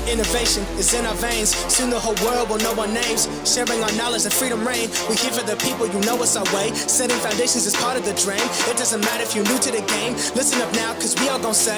Innovation is in our veins. Soon the whole world will know our names. Sharing our knowledge and freedom reign. We here for the people, you know it's our way. Setting foundations is part of the dream. It doesn't matter if you're new to the game. Listen up now, cause we all gon' say,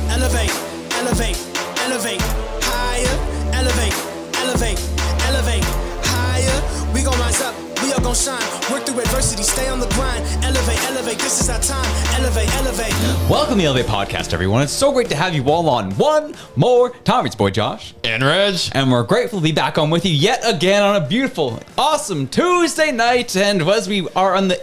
elevate, elevate, elevate, higher, elevate, elevate, elevate, higher. We gon' rise up, we all gon' shine. Work through adversity, stay on the grind. Elevate, elevate, this is our time. Elevate, elevate. Welcome to the Elevate Podcast, everyone. It's so great to have you all on one more time. It's boy Josh. And Reg. And we're grateful to be back on with you yet again on a beautiful, awesome Tuesday night. And as we are on the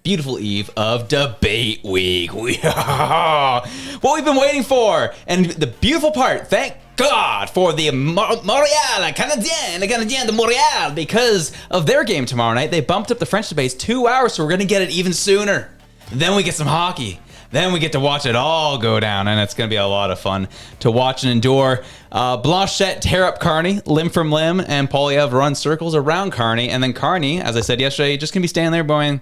beautiful eve of debate week. What we've been waiting for. And the beautiful part, thank God for the Montreal Canadien de Montreal, because of their game tomorrow night. They bumped up the French debates 2 hours, so we're going to get it even sooner. Then we get some hockey. Then we get to watch it all go down, and it's going to be a lot of fun to watch and endure. Blanchette tear up Carney, limb from limb, and Polyev run circles around Carney. And then Carney, as I said yesterday, just going to be standing there going,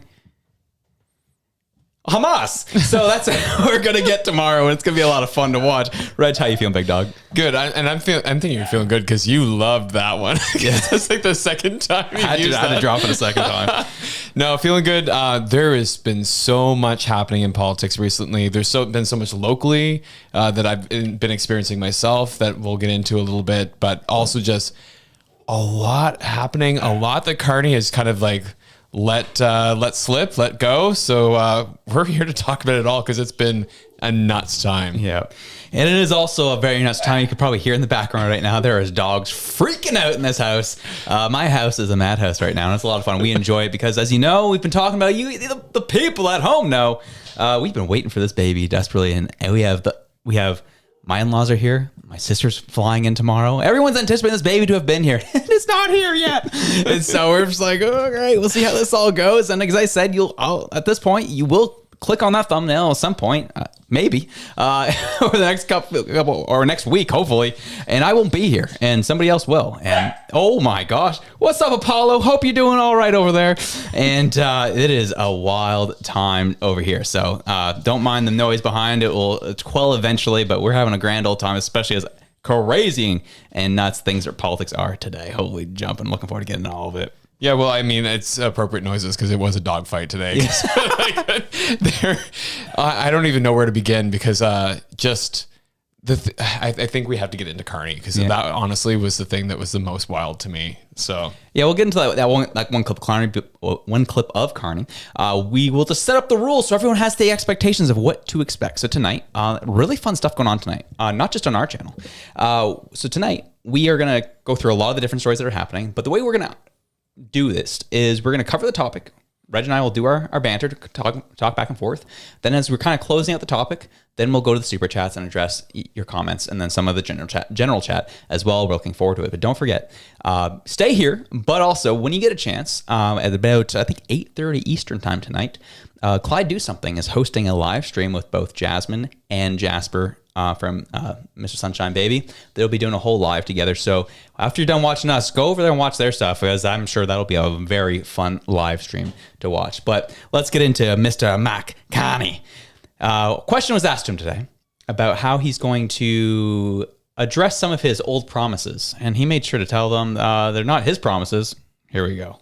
Hamas. So that's what we're going to get tomorrow, and it's going to be a lot of fun to watch. Reg, how you feeling, big dog? Good. I'm thinking you're feeling good because you loved that one. Yeah. That's like the second time you had to drop it a second time. No, feeling good. There has been so much happening in politics recently. There's been so much locally that I've been experiencing myself that we'll get into a little bit, but also just a lot happening. A lot that Carney has kind of like let slip, let go. So we're here to talk about it all because it's been a nuts time. Yeah. And it is also a very nuts time. You could probably hear in the background right now, there is dogs freaking out in this house. My house is a madhouse right now, and it's a lot of fun. We enjoy it because, as you know, we've been talking about you, the people at home know. We've been waiting for this baby desperately, and we have my in-laws are here. My sister's flying in tomorrow. Everyone's anticipating this baby to have been here. It's not here yet. And so we're just like, oh, great. We'll see how this all goes. And as I said, at this point, you will click on that thumbnail at some point, maybe, over the next couple or next week, hopefully. And I won't be here, and somebody else will. And oh my gosh, what's up, Apollo? Hope you're doing all right over there. And it is a wild time over here. So don't mind the noise behind it. Will quell eventually, but we're having a grand old time, especially as crazy and nuts things that politics are today. Holy jumping, looking forward to getting all of it. Yeah, well, I mean, it's appropriate noises because it was a dog fight today. Yeah. I don't even know where to begin because just I think we have to get into Carney because that honestly was the thing that was the most wild to me. So yeah, we'll get into that one clip of Carney. We will just set up the rules so everyone has the expectations of what to expect. So tonight, really fun stuff going on tonight, not just on our channel. So tonight we are going to go through a lot of the different stories that are happening. But the way we're going to do this is we're going to cover the topic. Reg and I will do our banter to talk back and forth. Then as we're kind of closing out the topic, then we'll go to the super chats and address your comments and then some of the general chat as well. We're looking forward to it. But don't forget, stay here. But also, when you get a chance, at about, I think, 8:30 Eastern time tonight, Clyde Do Something is hosting a live stream with both Jasmine and Jasper from Mr. Sunshine Baby. They'll be doing a whole live together. So after you're done watching us, go over there and watch their stuff because I'm sure that'll be a very fun live stream to watch. But let's get into Mr. Mac Carney. Question was asked to him today about how he's going to address some of his old promises. And he made sure to tell them they're not his promises. Here we go.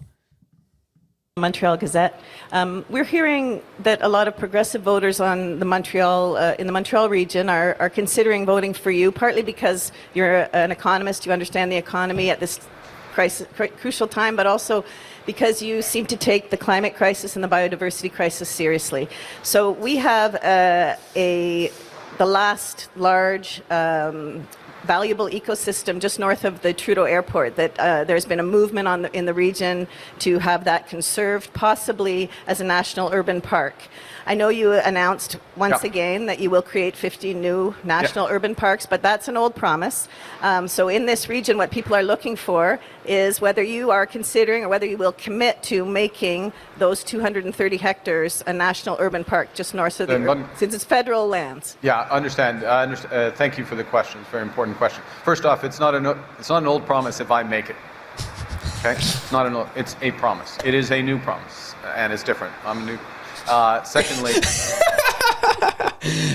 Montreal Gazette. We're hearing that a lot of progressive voters on the Montreal in the Montreal region are considering voting for you, partly because you're an economist, you understand the economy at this crucial time, but also because you seem to take the climate crisis and the biodiversity crisis seriously. So we have the last large valuable ecosystem just north of the Trudeau Airport that there's been a movement in the region to have that conserved, possibly as a national urban park. I know you announced once again that you will create 50 new national urban parks, but that's an old promise. So in this region, what people are looking for is whether you are considering or whether you will commit to making those 230 hectares a national urban park just north of since it's federal lands. Yeah, understand. Thank you for the question. It's a very important question. First off, it's not an old promise if I make it. Okay, it's a promise. It is a new promise, and it's different. I'm new. Secondly,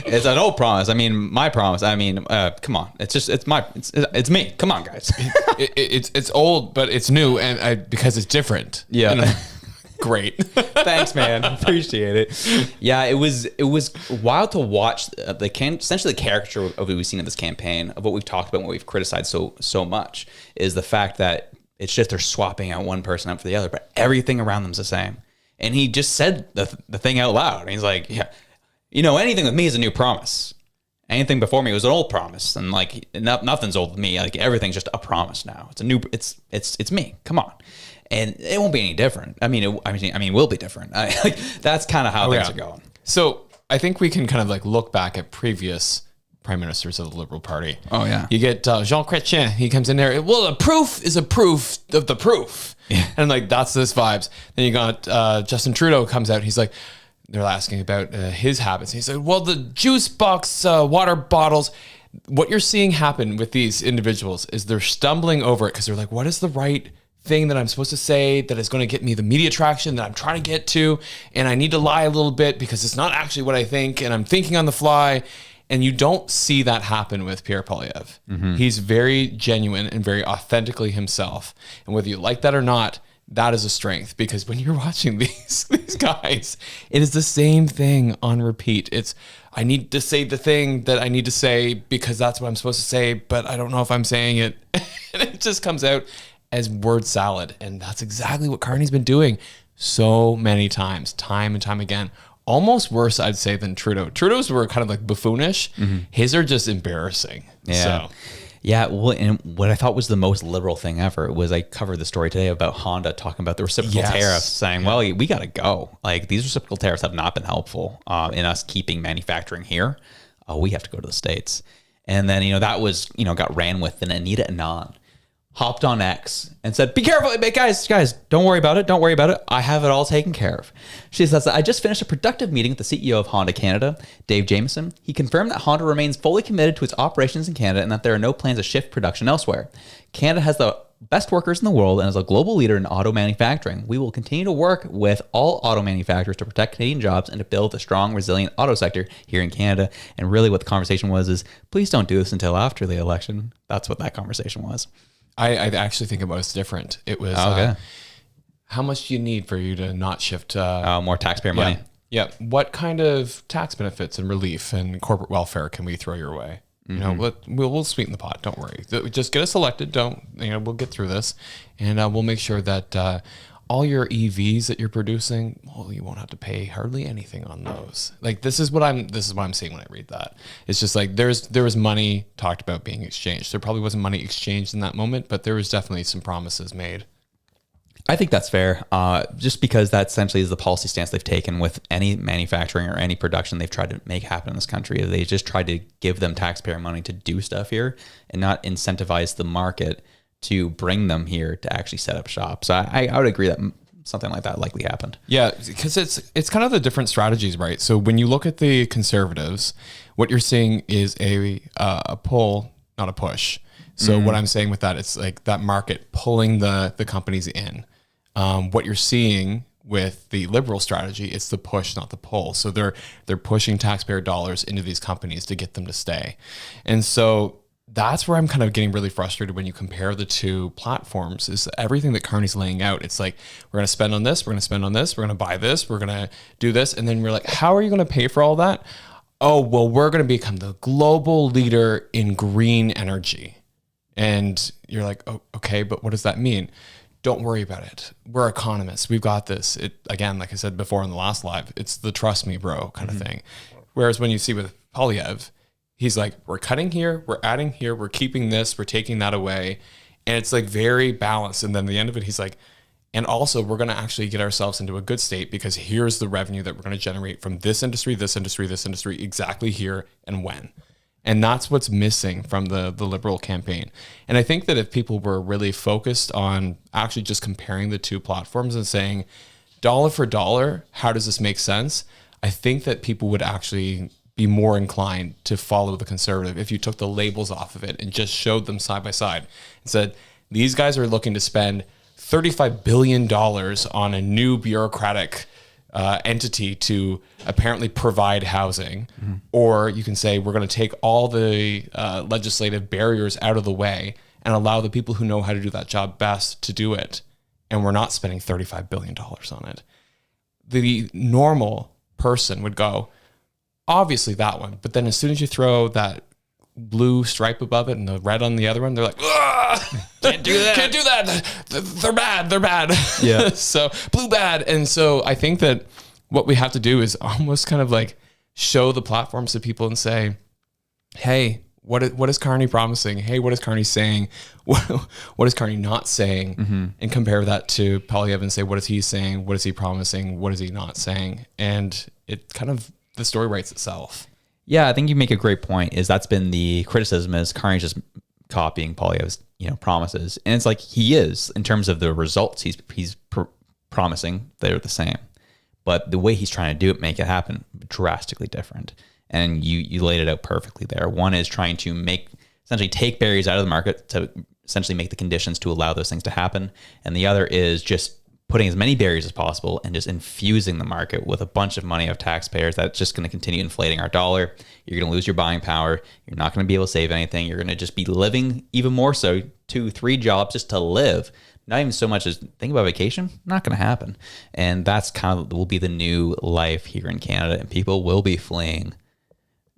it's an old promise. I mean, my promise. I mean, come on. It's me. Come on, guys. it's old, but it's new, and because it's different. Yeah. You know? Great. Thanks, man. Appreciate it. Yeah, it was wild to watch essentially the caricature of what we've seen in this campaign, of what we've talked about and what we've criticized so much, is the fact that it's just they're swapping out one person up for the other, but everything around them's the same. And he just said the thing out loud. And he's like, yeah, anything with me is a new promise. Anything before me was an old promise. And like, nothing's old with me. Like, everything's just a promise now. It's me. Come on. And it won't be any different. I mean, it will be different. That's kind of how things are going. So I think we can kind of like look back at previous prime ministers of the Liberal Party. Oh, yeah. You get Jean Chrétien. He comes in there. Well, a proof is a proof of the proof. Yeah. And like, that's this vibes. Then you got Justin Trudeau comes out. He's like, they're asking about his habits. He's like, well, the juice box, water bottles. What you're seeing happen with these individuals is they're stumbling over it because they're like, what is the right thing that I'm supposed to say that is going to get me the media traction that I'm trying to get to? And I need to lie a little bit because it's not actually what I think. And I'm thinking on the fly. And you don't see that happen with Pierre Poilievre. Mm-hmm. He's very genuine and very authentically himself. And whether you like that or not, that is a strength, because when you're watching these guys, it is the same thing on repeat. It's, I need to say the thing that I need to say because that's what I'm supposed to say, but I don't know if I'm saying it. And it just comes out as word salad. And that's exactly what Carney's been doing so many times, time and time again. Almost worse, I'd say, than Trudeau. Trudeau's were kind of like buffoonish. Mm-hmm. His are just embarrassing. Yeah. So. Yeah. Well, and what I thought was the most liberal thing ever was I covered the story today about Honda talking about the reciprocal tariffs, saying, well, we got to go. Like, these reciprocal tariffs have not been helpful in us keeping manufacturing here. We have to go to the States. And then, that was, got ran with. And Anita Anand hopped on X and said, be careful, guys, don't worry about it. Don't worry about it. I have it all taken care of. She says, I just finished a productive meeting with the CEO of Honda Canada, Dave Jameson. He confirmed that Honda remains fully committed to its operations in Canada and that there are no plans to shift production elsewhere. Canada has the best workers in the world and is a global leader in auto manufacturing. We will continue to work with all auto manufacturers to protect Canadian jobs and to build a strong, resilient auto sector here in Canada. And really what the conversation was is, please don't do this until after the election. That's what that conversation was. I actually think it was different. It was, how much do you need for you to not shift? More taxpayer money. Yeah. What kind of tax benefits and relief and corporate welfare can we throw your way? You know, we'll sweeten the pot. Don't worry. Just get us elected. We'll get through this, and we'll make sure that all your EVs that you're producing, well, you won't have to pay hardly anything on those. Like this is what I'm seeing when I read that. It's just like there was money talked about being exchanged. There probably wasn't money exchanged in that moment, but there was definitely some promises made. I think that's fair, just because that essentially is the policy stance they've taken with any manufacturing or any production they've tried to make happen in this country. They just tried to give them taxpayer money to do stuff here and not incentivize the market to bring them here to actually set up shop. So I would agree that something like that likely happened. Yeah, because it's kind of the different strategies, right? So when you look at the conservatives, what you're seeing is a pull, not a push. So what I'm saying with that, it's like that market pulling the companies in. What you're seeing with the liberal strategy, it's the push, not the pull. So they're pushing taxpayer dollars into these companies to get them to stay. And so that's where I'm kind of getting really frustrated when you compare the two platforms, is everything that Carney's laying out. It's like, we're going to spend on this, we're going to spend on this, we're going to buy this, we're going to do this. And then we're like, how are you going to pay for all that? Oh, well, we're going to become the global leader in green energy. And you're like, oh, okay, but what does that mean? Don't worry about it. We're economists. We've got this. It, again, like I said before in the last live, it's the trust me, bro kind of thing. Whereas when you see with Polyev, he's like, we're cutting here, we're adding here, we're keeping this, we're taking that away. And it's like very balanced. And then the end of it, he's like, and also we're going to actually get ourselves into a good state because here's the revenue that we're going to generate from this industry, this industry, this industry, exactly here and when. And that's what's missing from the liberal campaign. And I think that if people were really focused on actually just comparing the two platforms and saying, dollar for dollar, how does this make sense? I think that people would actually be more inclined to follow the conservative if you took the labels off of it and just showed them side by side and said, these guys are looking to spend $35 billion on a new bureaucratic entity to apparently provide housing. Or you can say, we're going to take all the legislative barriers out of the way and allow the people who know how to do that job best to do it. And we're not spending $35 billion on it. The normal person would go, obviously that one. But then as soon as you throw that blue stripe above it and the red on the other one, they're like, can't do that. Can't do that. They're bad. They're bad. Yeah. So blue bad. And so I think that what we have to do is almost kind of like show the platforms to people and say, hey, what is Carney promising? Hey, what is Carney saying? What is Carney not saying? And compare that to Polyev and say, what is he saying? What is he promising? What is he not saying? And it kind of, the story writes itself. Yeah, I think you make a great point. Is that's been the criticism, is Carney just copying Polyev's promises, and it's like he is in terms of the results he's promising. They're the same, but the way he's trying to do it, make it happen, drastically different. And you laid it out perfectly there. One is trying to essentially take barriers out of the market to essentially make the conditions to allow those things to happen, and the other is just putting as many barriers as possible and just infusing the market with a bunch of money of taxpayers that's just going to continue inflating our dollar. You're going to lose your buying power. You're not going to be able to save anything. You're going to just be living even more so 2-3 jobs just to live. Not even so much as think about vacation. Not going to happen. And that's kind of will be the new life here in Canada. And people will be fleeing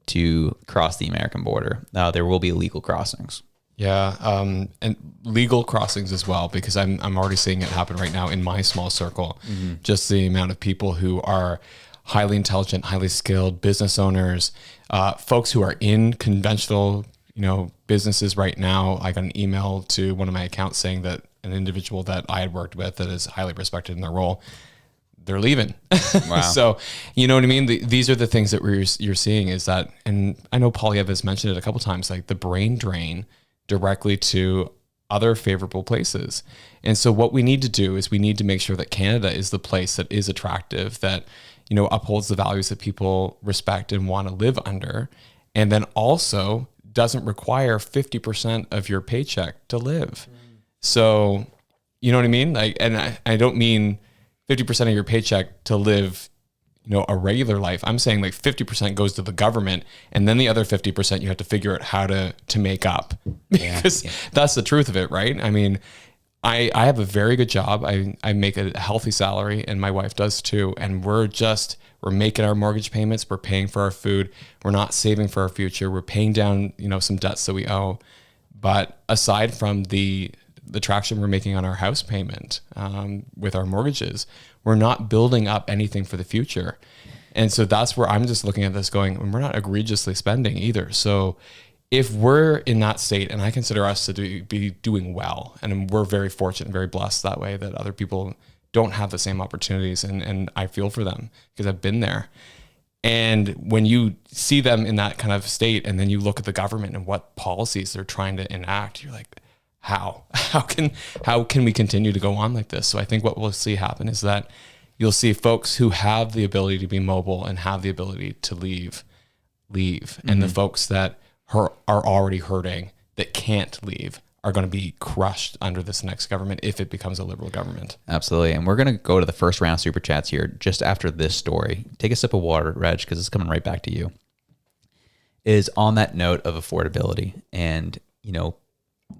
to cross the American border. There will be illegal crossings. Yeah, and legal crossings as well, because I'm already seeing it happen right now in my small circle. Just the amount of people who are highly intelligent, highly skilled business owners, folks who are in conventional, businesses right now. I got an email to one of my accounts saying that an individual that I had worked with that is highly respected in their role, they're leaving. Wow. So, you know what I mean? These are the things that you're seeing is that, and I know Polyev has mentioned it a couple of times, like the brain drain directly to other favorable places. And so what we need to do is we need to make sure that Canada is the place that is attractive, that, upholds the values that people respect and want to live under, and then also doesn't require 50% of your paycheck to live. So, you know what I mean? I don't mean 50% of your paycheck to live a regular life. I'm saying like 50% goes to the government, and then the other 50% you have to figure out how to make up, because that's the truth of it, right? I mean, I have a very good job. I make a healthy salary, and my wife does too. And we're We're making our mortgage payments. We're paying for our food. We're not saving for our future. We're paying down, some debts that we owe. But aside from the traction we're making on our house payment with our mortgages, we're not building up anything for the future. And so that's where I'm just looking at this going, we're not egregiously spending either. So if we're in that state, and I consider us to be doing well, and we're very fortunate and very blessed that way, that other people don't have the same opportunities, and I feel for them because I've been there. And when you see them in that kind of state, and then you look at the government and what policies they're trying to enact, you're like, how can we continue to go on like this? So I think what we'll see happen is that you'll see folks who have the ability to be mobile and have the ability to leave. And the folks that are already hurting, that can't leave, are going to be crushed under this next government if it becomes a liberal government. Absolutely. And we're going to go to the first round of super chats here just after this story. Take a sip of water, Reg, because it's coming right back to you. Is on that note of affordability and,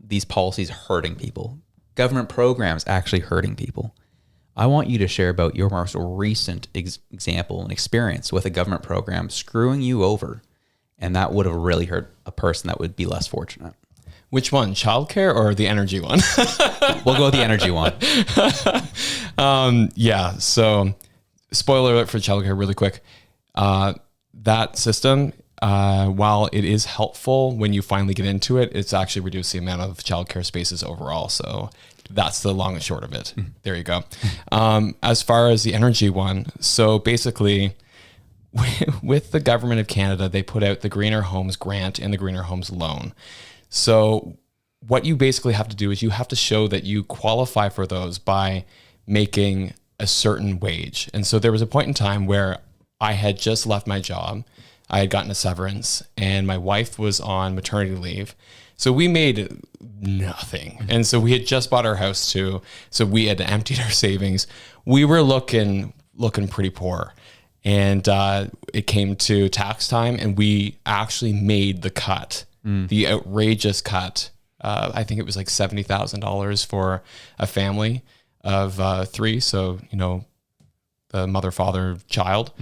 these policies hurting people, government programs actually hurting people. I want you to share about your most recent example and experience with a government program screwing you over, and that would have really hurt a person that would be less fortunate. Which one, childcare or the energy one? We'll go with the energy one. Yeah. So, spoiler alert for childcare, really quick. That system, while it is helpful when you finally get into it, it's actually reduced the amount of childcare spaces overall. So that's the long and short of it. There you go. As far as the energy one, so basically, with the government of Canada, they put out the Greener Homes Grant and the Greener Homes Loan. So what you basically have to do is you have to show that you qualify for those by making a certain wage. And so there was a point in time where I had just left my job. I had gotten a severance and my wife was on maternity leave. So we made nothing. And so we had just bought our house too. So we had emptied our savings. We were looking pretty poor. And it came to tax time and we actually made the cut. The outrageous cut. I think it was like $70,000 for a family of 3. So, the mother, father, child.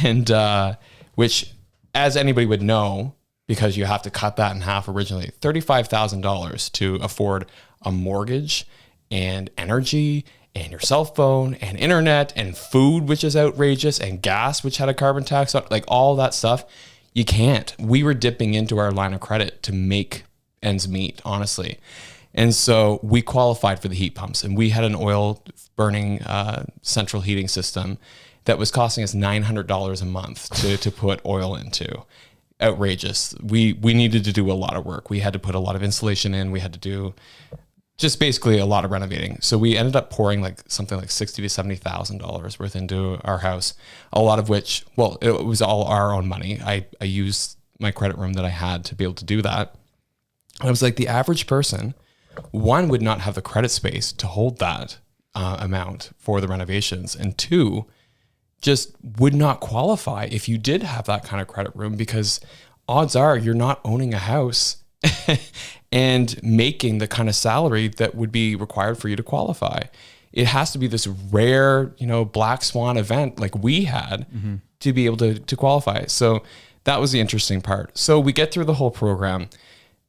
And which, as anybody would know, because you have to cut that in half originally, $35,000 to afford a mortgage and energy and your cell phone and internet and food, which is outrageous, and gas, which had a carbon tax on, like all that stuff. You can't. We were dipping into our line of credit to make ends meet, honestly. And so we qualified for the heat pumps, and we had an oil burning central heating system that was costing us $900 a month to put oil into. Outrageous. We needed to do a lot of work. We had to put a lot of insulation in. We had to do just basically a lot of renovating. So we ended up pouring something like $60,000 to $70,000 worth into our house, a lot of which, well, it was all our own money. I used my credit room that I had to be able to do that. I was like, the average person, one, would not have the credit space to hold that amount for the renovations, and 2, just would not qualify if you did have that kind of credit room, because odds are you're not owning a house and making the kind of salary that would be required for you to qualify. It has to be this rare, black swan event like we had to be able to qualify. So that was the interesting part. So we get through the whole program.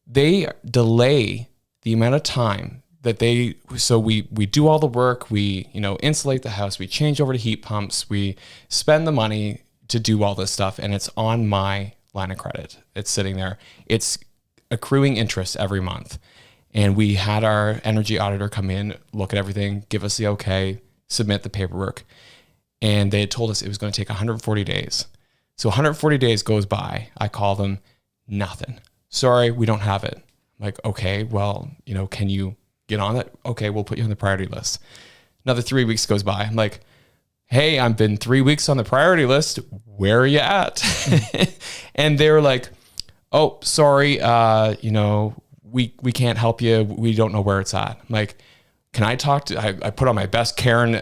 They delay the amount of time that we do all the work, we, insulate the house, we change over to heat pumps, we spend the money to do all this stuff, and it's on my line of credit. It's sitting there. It's accruing interest every month. And we had our energy auditor come in, look at everything, give us the okay, submit the paperwork. And they had told us it was going to take 140 days. So 140 days goes by. I call them, nothing. Sorry, we don't have it. I'm like, okay, well, can you get on it? Okay, we'll put you on the priority list. Another 3 weeks goes by. I'm like, hey, I've been 3 weeks on the priority list. Where are you at? And they were like, oh, sorry, we can't help you. We don't know where it's at. I'm like, can I talk to, I put on my best Karen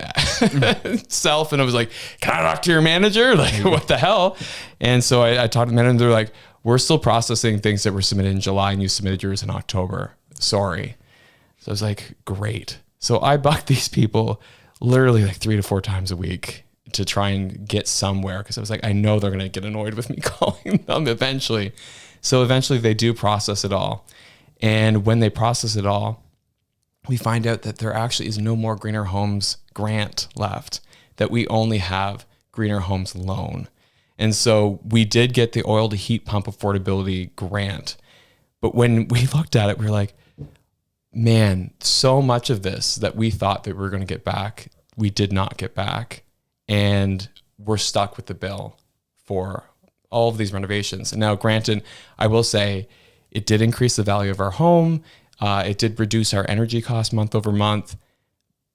self, and I was like, can I talk to your manager? Like, what the hell? And so I talked to the manager, and they're like, we're still processing things that were submitted in July, and you submitted yours in October. Sorry. So I was like, great. So I buck these people literally like 3 to 4 times a week. to try and get somewhere, because I was like, I know they're going to get annoyed with me calling them eventually. So eventually they do process it all. And when they process it all, we find out that there actually is no more Greener Homes grant left, that we only have Greener Homes loan. And so we did get the oil to heat pump affordability grant. But when we looked at it, we were like, man, so much of this that we thought that we were going to get back, we did not get back. And we're stuck with the bill for all of these renovations. And now, granted, I will say it did increase the value of our home. It did reduce our energy costs month over month.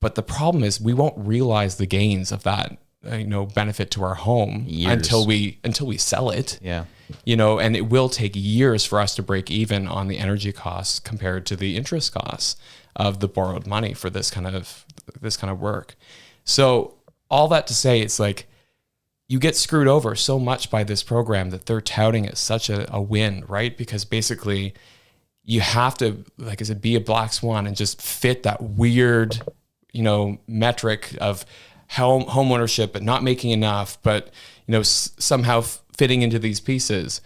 But the problem is we won't realize the gains of that, benefit to our home until we sell it. Yeah. And it will take years for us to break even on the energy costs compared to the interest costs of the borrowed money for this kind of work. So all that to say, it's like you get screwed over so much by this program that they're touting it such a win, right? Because basically you have to, like I said, be a black swan and just fit that weird, metric of home ownership, but not making enough, but, somehow fitting into these pieces.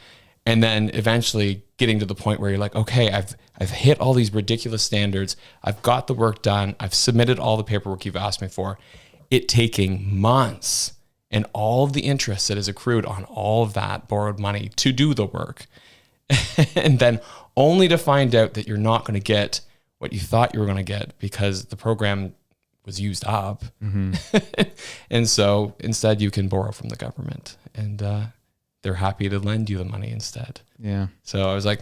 And then eventually getting to the point where you're like, okay, I've hit all these ridiculous standards. I've got the work done. I've submitted all the paperwork you've asked me for. It taking months and all of the interest that is accrued on all of that borrowed money to do the work. And then only to find out that you're not going to get what you thought you were going to get because the program was used up. And so instead you can borrow from the government, and they're happy to lend you the money instead. Yeah. So I was like,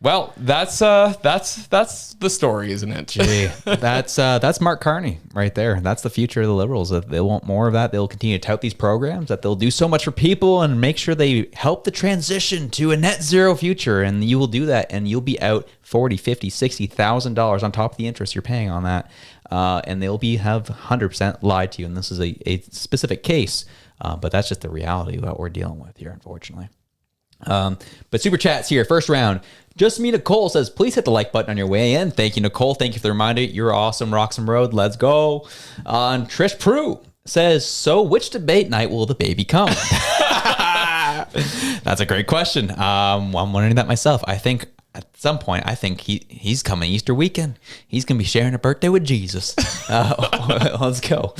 well, that's the story, isn't it? Gee, that's Mark Carney right there. That's the future of the Liberals. If they want more of that, they'll continue to tout these programs, that they'll do so much for people and make sure they help the transition to a net zero future. And you will do that, and you'll be out $40,000, $50,000, $60,000 on top of the interest you're paying on that. And they'll have 100% lied to you. And this is a specific case, but that's just the reality of what we're dealing with here, unfortunately. But super chats here. First round. Just Me Nicole says, please hit the like button on your way in. Thank you, Nicole. Thank you for the reminder. You're awesome. Roxham Road. Let's go. Trish Prue says, so which debate night will the baby come? That's a great question. I'm wondering that myself. I think at some point, he's coming Easter weekend. He's going to be sharing a birthday with Jesus. Let's go.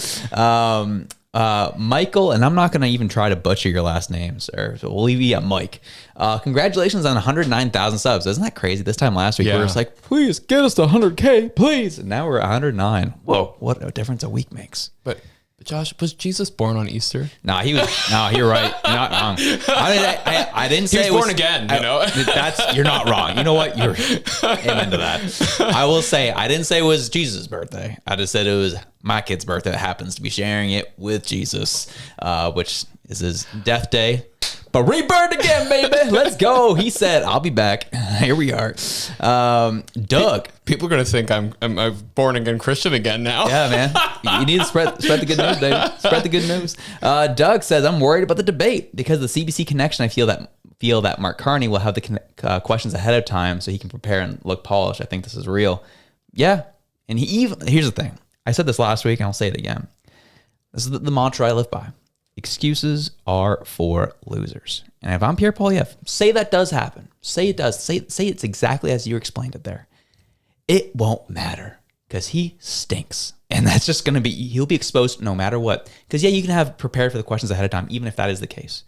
Michael, and I'm not going to even try to butcher your last names, so we'll leave you at Mike. Congratulations on 109,000 subs. Isn't that crazy? This time last week, we were just like, please get us to 100K, please. And now we're at 109. Whoa, what a difference a week makes. But Josh, was Jesus born on Easter? No, you're right. You're not wrong. I didn't say he was born again, you're not wrong. You know what? You're amen to that. I will say, I didn't say it was Jesus' birthday. I just said it was my kid's birthday that happens to be sharing it with Jesus, which is his death day. But rebirth again, baby. Let's go. He said, I'll be back. Here we are. Doug. People are going to think I'm a born again Christian again now. Yeah, man. You need to spread the good news, baby. Spread the good news. Doug says, I'm worried about the debate because of the CBC connection. I feel that Mark Carney will have the questions ahead of time so he can prepare and look polished. I think this is real. Yeah. And here's the thing. I said this last week and I'll say it again. This is the mantra I live by. Excuses are for losers. And if I'm Pierre Poilievre, say that does happen. Say it does. Say it's exactly as you explained it there. It won't matter because he stinks. And that's just going to he'll be exposed no matter what. Because you can have prepared for the questions ahead of time, even if that is the case.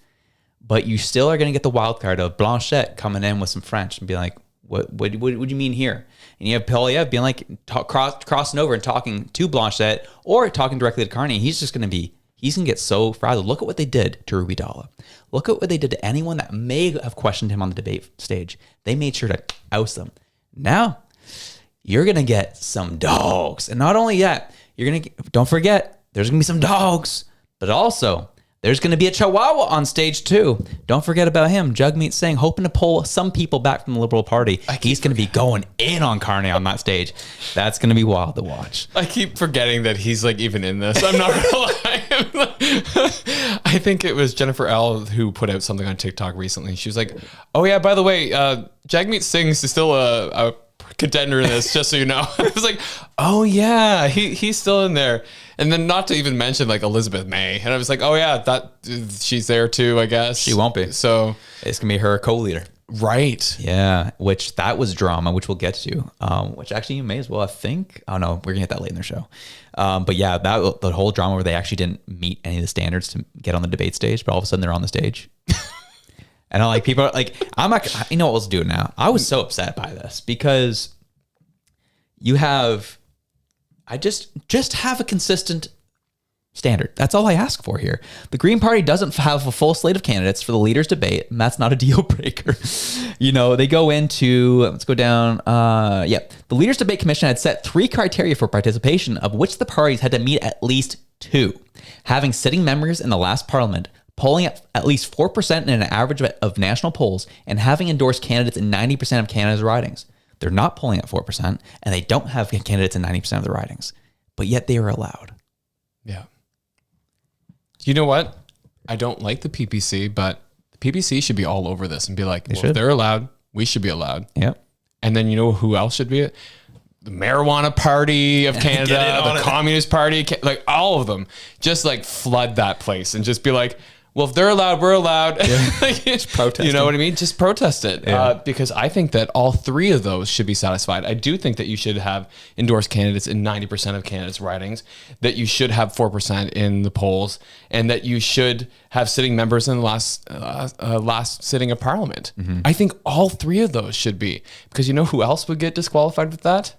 But you still are going to get the wild card of Blanchette coming in with some French and be like, what do you mean here? And you have Poilievre being like, crossing over and talking to Blanchette or talking directly to Carney. He's going to get so frazzled. Look at what they did to Ruby Dalla. Look at what they did to anyone that may have questioned him on the debate stage. They made sure to oust them. Now, you're going to get some dogs. And not only that, don't forget, there's going to be some dogs, but also there's going to be a Chihuahua on stage too. Don't forget about him. Jagmeet Singh, hoping to pull some people back from the Liberal Party. He's going to be going in on Carney on that stage. That's going to be wild to watch. I keep forgetting that he's even in this. I'm not going to lie. I think it was Jennifer L. who put out something on TikTok recently. She was like, oh yeah, by the way, Jagmeet Singh is still a contender in this, just so you know. I was like, oh yeah, he's still in there. And then not to even mention like Elizabeth May. And I was like, oh yeah, that she's there too, I guess. She won't be. So it's going to be her co-leader. Right. Yeah, which that was drama, which we'll get to. Which actually you may as well, I think. Oh no, we're gonna get that late in the show. But yeah, that the whole drama where they actually didn't meet any of the standards to get on the debate stage, but all of a sudden they're on the stage. And I'm like, people are like, I'm not. You know what let's do now? I was so upset by this because you have, I just have a consistent standard. That's all I ask for here. The Green Party doesn't have a full slate of candidates for the leaders debate, and that's not a deal breaker. You know, they go into, let's go down. The Leaders Debate Commission had set 3 criteria for participation, of which the parties had to meet at least 2. Having sitting members in the last parliament, polling at least 4% in an average of national polls, and having endorsed candidates in 90% of Canada's ridings. They're not polling at 4%, and they don't have candidates in 90% of the ridings, but yet they are allowed. Yeah. You know what? I don't like the PPC, but the PPC should be all over this and be like, well, if they're allowed, we should be allowed. Yep. And then you know who else should be it? The Marijuana Party of Canada, the Communist Party, like all of them. Just like flood that place and just be like, well, if they're allowed, we're allowed. Yeah. Just protest. You know what I mean? Just protest it. Yeah. Because I think that all 3 of those should be satisfied. I do think that you should have endorsed candidates in 90% of candidates' ridings, that you should have 4% in the polls, and that you should have sitting members in the last sitting of Parliament. Mm-hmm. I think all 3 of those should be. Because you know who else would get disqualified with that?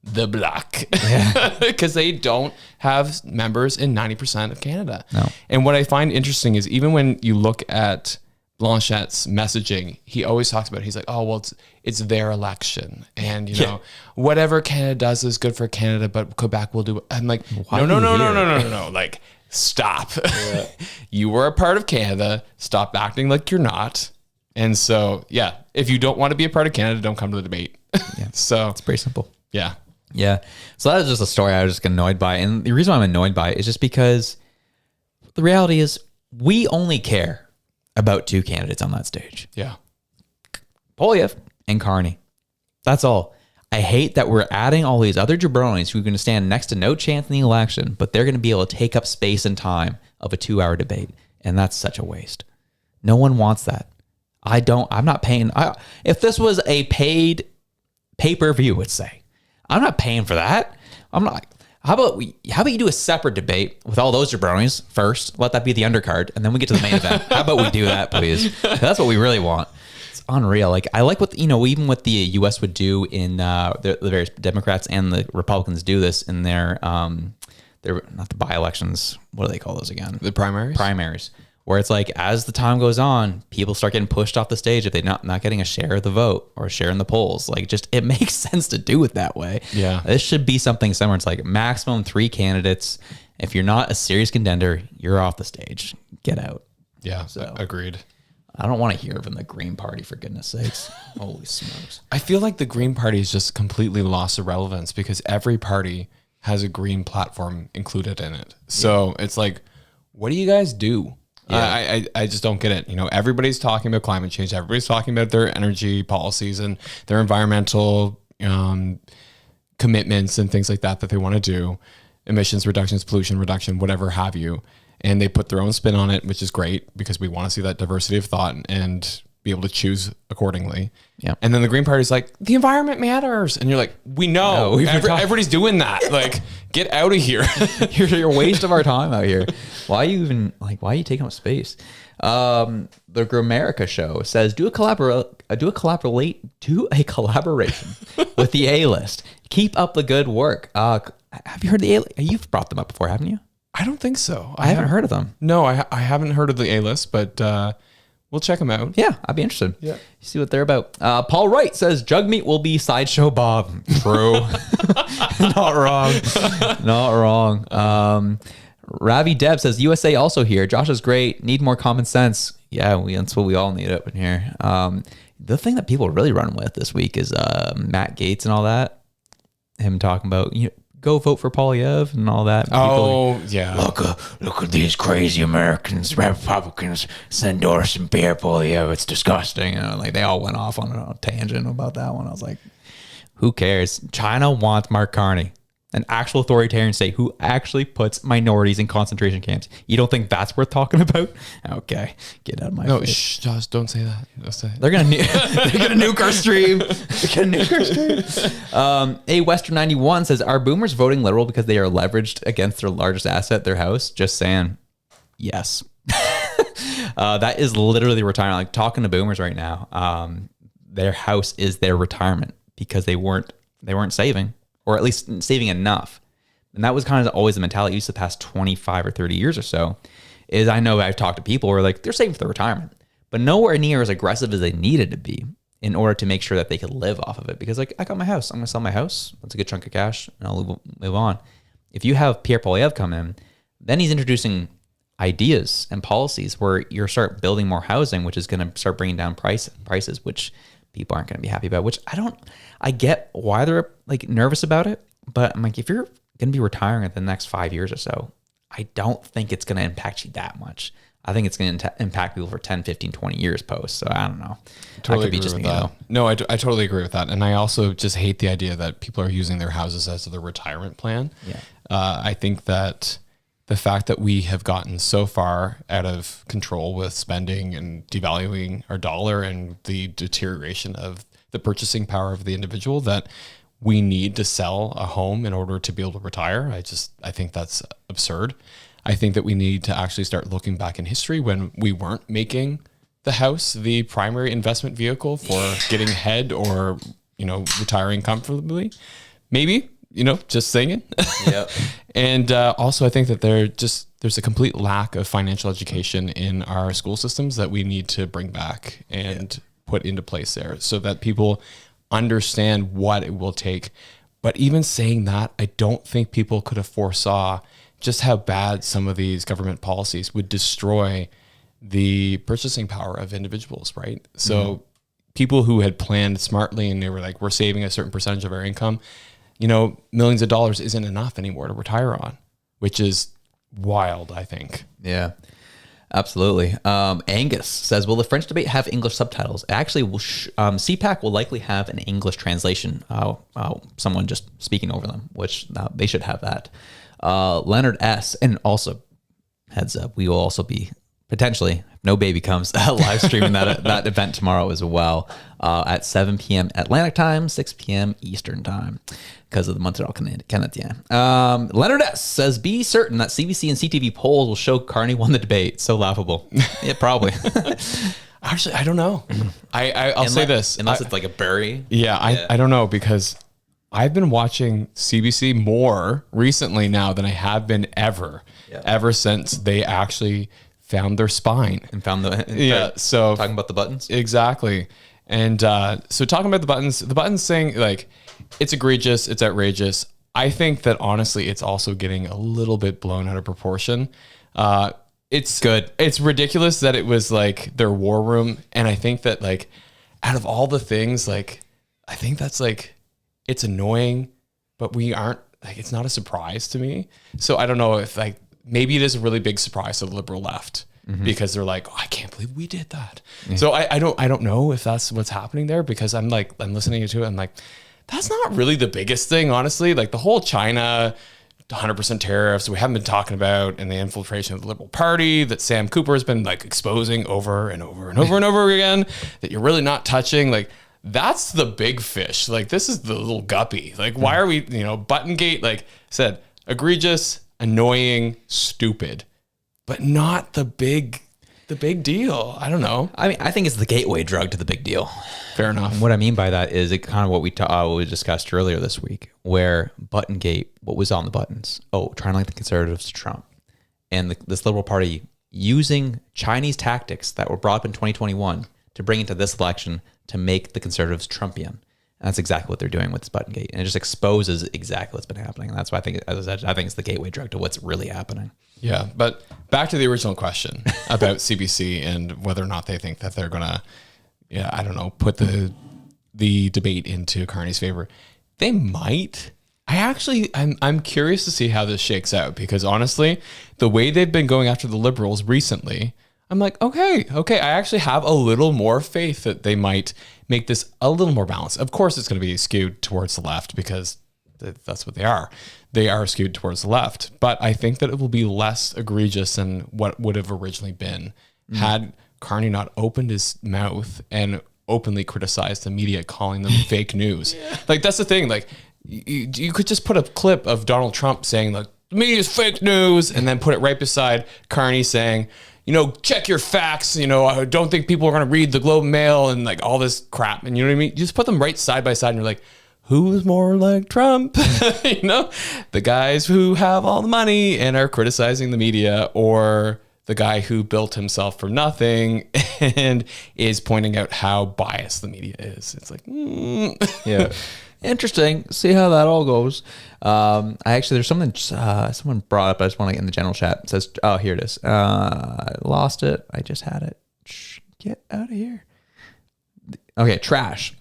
The Bloc, because they don't have members in 90% of Canada. No. And what I find interesting is even when you look at Blanchette's messaging, he always talks about, he's like, oh, well, it's their election. And, you know, whatever Canada does is good for Canada, but Quebec will do it. I'm like, no. Like, stop. Yeah. You were a part of Canada. Stop acting like you're not. And so, yeah, if you don't want to be a part of Canada, don't come to the debate. Yeah. So it's pretty simple. Yeah. Yeah. So that was just a story I was just annoyed by. And the reason why I'm annoyed by it is just because the reality is we only care about 2 candidates on that stage. Yeah. Poilievre and Carney. That's all. I hate that we're adding all these other jabronis who are going to stand next to no chance in the election, but they're going to be able to take up space and time of a 2-hour debate. And that's such a waste. No one wants that. I'm not paying. If this was a paid pay-per-view, let's say, I'm not paying for that. I'm not. How about you do a separate debate with all those jabronis first? Let that be the undercard, and then we get to the main event. How about we do that, please? That's what we really want. It's unreal. Like I like what even what the U.S. would do in the various Democrats and the Republicans do this in their not the by-elections. What do they call those again? The primaries. Primaries. Where it's like, as the time goes on, people start getting pushed off the stage if they're not getting a share of the vote or a share in the polls. Like, just, it makes sense to do it that way. Yeah. This should be something similar. It's like maximum 3 candidates. If you're not a serious contender, you're off the stage. Get out. Yeah, so agreed. I don't want to hear from the Green Party, for goodness sakes. Holy smokes. I feel like the Green Party has just completely lost relevance because every party has a green platform included in it. So it's like, what do you guys do? Yeah. I just don't get it. You know, everybody's talking about climate change. Everybody's talking about their energy policies and their environmental commitments and things like that they want to do. Emissions reductions, pollution reduction, whatever have you. And they put their own spin on it, which is great because we want to see that diversity of thought and be able to choose accordingly. Yeah. And then the Green Party's like, the environment matters. And you're like, we know. No, everybody's doing that. Like, get out of here. You're a waste of our time out here. Why are you taking up space? The Gramerica show says, do a collaboration with the A-list. Keep up the good work. Have you heard the A-list? You've brought them up before, haven't you? I don't think so. I haven't heard of them. No, I haven't heard of the A-list, but we'll check them out. Yeah, I'd be interested. Yeah. See what they're about. Paul Wright says, Jugmeat will be Sideshow Bob. True. Not wrong. Not wrong. Ravi Deb says, USA also here. Josh is great. Need more common sense. Yeah, that's what we all need up in here. The thing that people really run with this week is Matt Gaetz and all that. Him talking about, go vote for Poilievre and all that. Oh, yeah. Look at these crazy Americans, Republicans endorsing Pierre Poilievre. It's disgusting. Like they all went off on a tangent about that one. I was like, Who cares? China wants Mark Carney, an actual authoritarian state who actually puts minorities in concentration camps. You don't think that's worth talking about? Okay, get out of my face. Shh, Josh, don't say that. Don't say it. They're gonna nuke our stream. They're gonna nuke our stream. A Western 91 says, "Are boomers voting liberal because they are leveraged against their largest asset, their house?" Just saying, yes. That is literally retirement. Like talking to boomers right now, their house is their retirement because they weren't saving, or at least saving enough. And that was kind of always the mentality used to the past 25 or 30 years or so. Is I know I've talked to people who are like, they're saving for their retirement, but nowhere near as aggressive as they needed to be in order to make sure that they could live off of it. Because like, I got my house, I'm gonna sell my house. That's a good chunk of cash, and I'll move on. If you have Pierre Poilievre come in, then he's introducing ideas and policies where you start building more housing, which is going to start bringing down prices, which people aren't going to be happy about, which I get why they're like nervous about it. But I'm like, if you're going to be retiring in the next 5 years or so, I don't think it's going to impact you that much. I think it's going to impact people for 10, 15, 20 years post. So I don't know. Totally could be agree just with me, that. though. No, I totally agree with that. And I also just hate the idea that people are using their houses as their retirement plan. Yeah. I think that the fact that we have gotten so far out of control with spending and devaluing our dollar and the deterioration of the purchasing power of the individual, that we need to sell a home in order to be able to retire. I think that's absurd. I think that we need to actually start looking back in history when we weren't making the house the primary investment vehicle for getting ahead or, retiring comfortably. Maybe, just saying it. Yeah. And also, I think that there's a complete lack of financial education in our school systems that we need to bring back and put into place there so that people understand what it will take. But even saying that, I don't think people could have foresaw just how bad some of these government policies would destroy the purchasing power of individuals, right? So people who had planned smartly and they were like, we're saving a certain percentage of our income, millions of dollars isn't enough anymore to retire on, which is wild, I think. Yeah, absolutely. Angus says, will the French debate have English subtitles? Actually, CPAC will likely have an English translation. Someone just speaking over them, which they should have that. Leonard S. And also, heads up, we will also be potentially, if no baby comes, live streaming that event tomorrow as well at 7 p.m. Atlantic time, 6 p.m. Eastern time, because of the Montreal Canadien. Leonard S. says, be certain that CBC and CTV polls will show Carney won the debate. So laughable. Yeah, probably. Actually, I don't know. I'll say this. Unless it's like a bury. Yeah, I don't know, because I've been watching CBC more recently now than I have been ever since they actually found their spine And found so talking about the buttons. Exactly. And so talking about the buttons saying like it's egregious, it's outrageous. I think that honestly, it's also getting a little bit blown out of proportion. It's good. It's ridiculous that it was like their war room. And I think that like out of all the things, like, I think that's like, it's annoying, but we aren't like, it's not a surprise to me. So I don't know if like, maybe it is a really big surprise to the liberal left because they're like, oh, I can't believe we did that. Yeah. So I don't know if that's what's happening there, because I'm listening to it. I'm like, that's not really the biggest thing, honestly. Like the whole China 100% tariffs we haven't been talking about, and the infiltration of the Liberal Party that Sam Cooper has been like exposing over and over and over and over again, that you're really not touching. Like, that's the big fish. Like, this is the little guppy. Like, why are we, Buttongate, like I said, egregious, annoying, stupid, but not the big deal. I don't know. I mean, I think it's the gateway drug to the big deal. Fair enough. And what I mean by that is it kind of what we discussed earlier this week, where Buttongate, what was on the buttons? Oh, trying to link the conservatives to Trump. And this Liberal Party using Chinese tactics that were brought up in 2021 to bring into this election to make the conservatives Trumpian. And that's exactly what they're doing with this Buttongate. And it just exposes exactly what's been happening. And that's why I think, as I said, I think it's the gateway drug to what's really happening. Yeah. But back to the original question about CBC and whether or not they think that they're going to, I don't know, put the debate into Carney's favor. They might. I'm curious to see how this shakes out, because honestly, the way they've been going after the liberals recently, I'm like, okay. I actually have a little more faith that they might make this a little more balanced. Of course, it's going to be skewed towards the left because that's what they are. They are skewed towards the left. But I think that it will be less egregious than what would have originally been had Carney not opened his mouth and openly criticized the media, calling them fake news. Like, that's the thing. Like, you could just put a clip of Donald Trump saying, like, the media is fake news, and then put it right beside Carney saying, check your facts. I don't think people are going to read the Globe and Mail and like all this crap. And you know what I mean? You just put them right side by side and you're like, who's more like Trump? The guys who have all the money and are criticizing the media, or the guy who built himself from nothing and is pointing out how biased the media is. It's like, Yeah. Interesting. See how that all goes. There's something someone brought up. I just want to get in the general chat. It says, oh, here it is. I lost it. I just had it. Shh, get out of here. Okay. Trash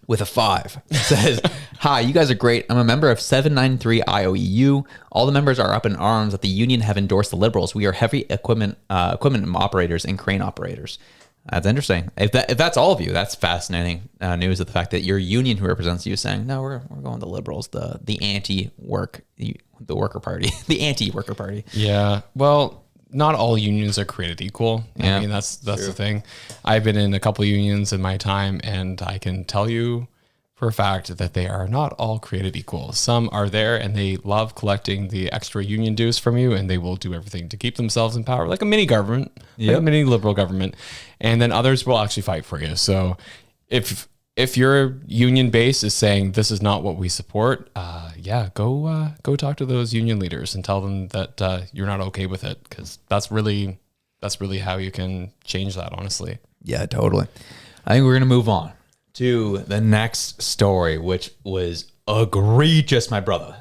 with a 5 says, hi, you guys are great. I'm a member of 793 IOEU. All the members are up in arms that the union have endorsed the Liberals. We are heavy equipment operators and crane operators. That's interesting. If that's all of you, that's fascinating news of the fact that your union who represents you is saying, no, we're going to Liberals, the anti-work, the worker party, the anti-worker party. Yeah. Well, not all unions are created equal. Yeah, I mean, that's the thing. I've been in a couple of unions in my time, and I can tell you for a fact that they are not all created equal. Some are there and they love collecting the extra union dues from you, and they will do everything to keep themselves in power, like a mini government, like a mini liberal government. And then others will actually fight for you. So if your union base is saying this is not what we support, go talk to those union leaders and tell them that you're not okay with it, because that's really how you can change that, honestly. Yeah, totally. I think we're gonna move on to the next story, which was egregious, my brother.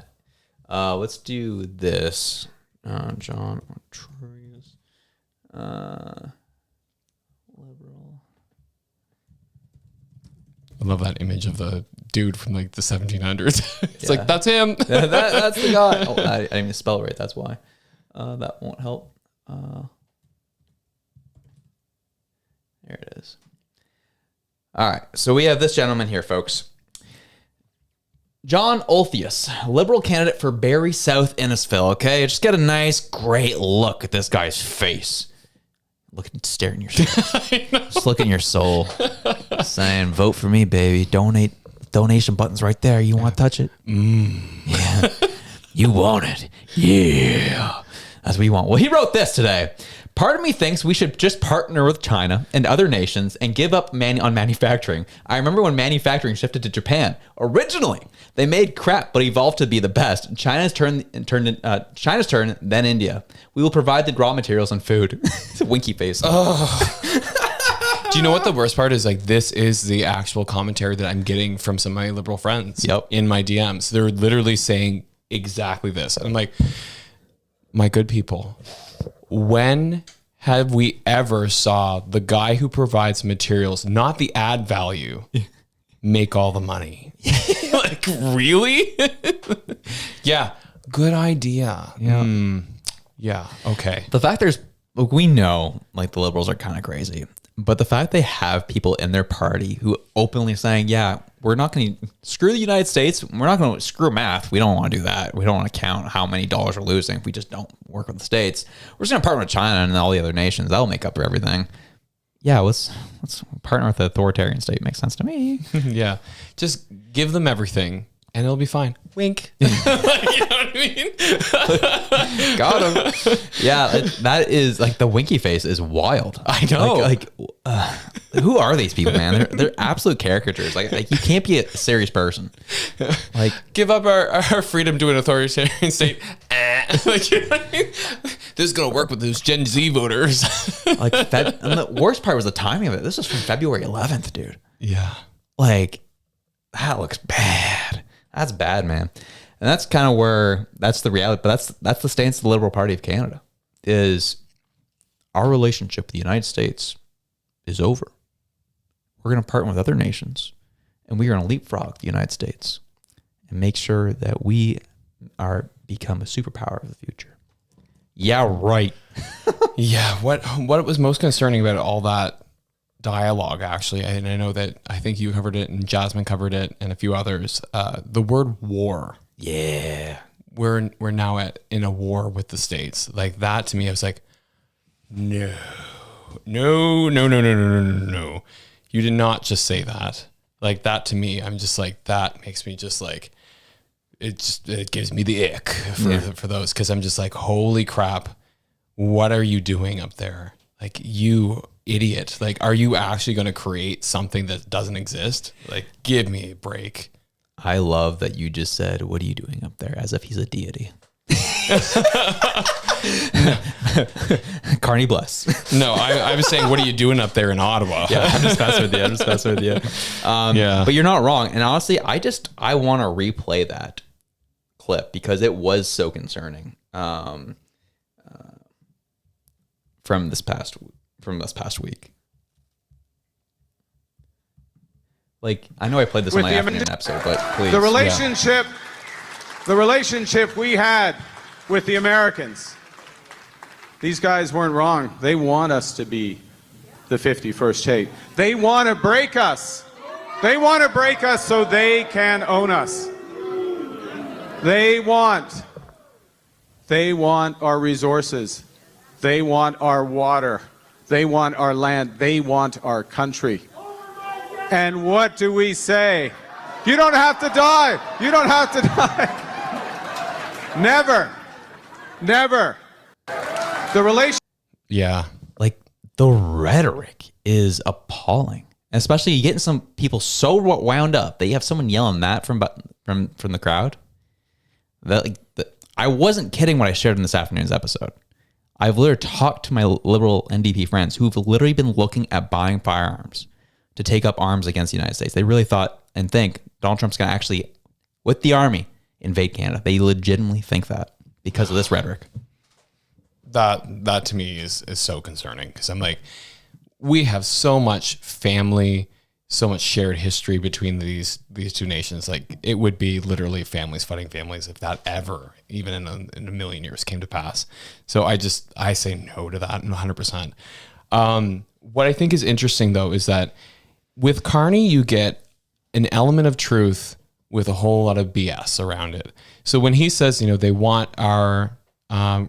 Let's do this. John Artorias, liberal. I love that image of the dude from like the 1700s. It's like, that's him. That's the guy. Oh, I didn't even spell it right. That's why. That won't help. There it is. All right, so we have this gentleman here, folks. John Olthius, Liberal candidate for Barrie South Innisfil, okay? Just get a nice, great look at this guy's face. Staring your soul. Just look in your soul. Saying, vote for me, baby. Donation button's right there. You want to touch it? Yeah. You want it? Yeah. That's what you want. Well, he wrote this today. Part of me thinks we should just partner with China and other nations and give up on manufacturing. I remember when manufacturing shifted to Japan. Originally, they made crap but evolved to be the best. China's turn, then India. We will provide the raw materials and food. It's a winky face. Oh. Do you know what the worst part is? Like, this is the actual commentary that I'm getting from some of my liberal friends in my DMs. They're literally saying exactly this. And I'm like, my good people, when have we ever saw the guy who provides materials, not the ad value, make all the money? Like, really? Yeah. Good idea. Yeah. Yeah. Okay. The fact we know like the Liberals are kind of crazy, but the fact they have people in their party who openly saying, yeah, we're not going to screw the United States. We're not going to screw math. We don't want to do that. We don't want to count how many dollars we're losing if we just don't work with the states. We're just going to partner with China and all the other nations. That'll make up for everything. Yeah, let's partner with the authoritarian state. Makes sense to me. Yeah. Just give them everything and it'll be fine. Wink. You know what I mean? Got him. Yeah, that is like the winky face is wild. I know. Who are these people, man? They're absolute caricatures. Like you can't be a serious person. Like, give up our freedom to an authoritarian state. Like, you know what I mean? This is gonna work with those Gen Z voters. Like that. And the worst part was the timing of it. This was from February 11th, dude. Yeah. Like, that looks bad. That's bad, man. And that's kind of where that's the reality. But that's the stance of the Liberal Party of Canada, is our relationship with the United States is over. We're going to partner with other nations, and we're going to leapfrog the United States and make sure that we become a superpower of the future. Yeah, right. Yeah, what was most concerning about all that dialogue, actually, and I know that I think you covered it and Jasmine covered it and a few others, the word war. Yeah. We're now in a war with the states. Like that to me, I was like, no. You did not just say that. Like that to me, I'm just like, that makes me just like, it gives me the ick for those. Cause I'm just like, holy crap. What are you doing up there? Like, you idiot. Like, are you actually going to create something that doesn't exist? Like, give me a break. I love that you just said, what are you doing up there? As if he's a deity. Carney bless. No, I was saying, what are you doing up there in Ottawa? Yeah, I'm just messing with you. Yeah. But you're not wrong. And honestly, I want to replay that clip because it was so concerning. From this past week. Like, I know I played this on my afternoon episode, but please. The relationship we had with the Americans. These guys weren't wrong. They want us to be the 51st state. They want to break us. They want to break us so they can own us. They want our resources. They want our water. They want our land. They want our country. And what do we say? You don't have to die. You don't have to die. Never. The relation. Yeah. Like, the rhetoric is appalling. Especially you getting some people so wound up that you have someone yelling that from the crowd. I wasn't kidding when I shared in this afternoon's episode. I've literally talked to my liberal NDP friends who've literally been looking at buying firearms to take up arms against the United States. They really thought and think Donald Trump's going to actually, with the army, invade Canada. They legitimately think that because of this rhetoric. That to me is so concerning because I'm like, we have so much family, so much shared history between these two nations. Like, it would be literally families fighting families if that ever, even in a million years, came to pass. So I say no to that 100%. What I think is interesting though is that with Carney, you get an element of truth with a whole lot of BS around it. So when he says, they want our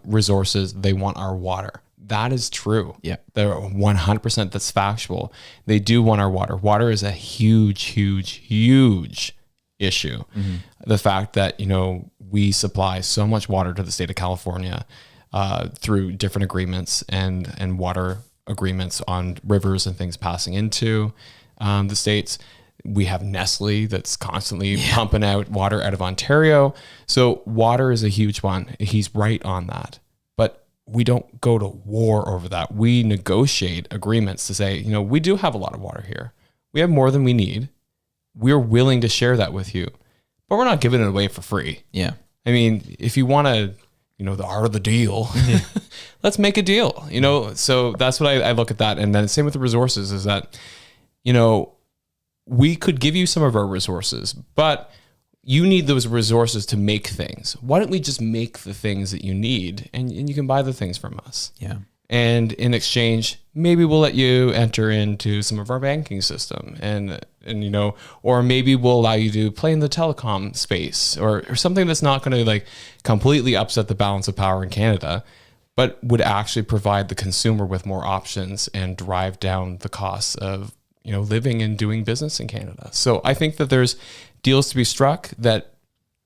resources, they want our water. That is true. Yeah. They're 100%. That's factual. They do want our water. Water is a huge issue. Mm-hmm. The fact that, we supply so much water to the state of California through different agreements and water agreements on rivers and things passing into the states. We have Nestle that's constantly pumping out water out of Ontario. So water is a huge one. He's right on that. We don't go to war over that. We negotiate agreements to say, we do have a lot of water here. We have more than we need. We're willing to share that with you, but we're not giving it away for free. Yeah. I mean, if you want to, the art of the deal, let's make a deal, So that's what I look at that. And then same with the resources is that, we could give you some of our resources, but you need those resources to make things. Why don't we just make the things that you need and you can buy the things from us? Yeah. And in exchange, maybe we'll let you enter into some of our banking system and or maybe we'll allow you to play in the telecom space or something that's not going to completely upset the balance of power in Canada, but would actually provide the consumer with more options and drive down the costs of, living and doing business in Canada. So I think that there's deals to be struck that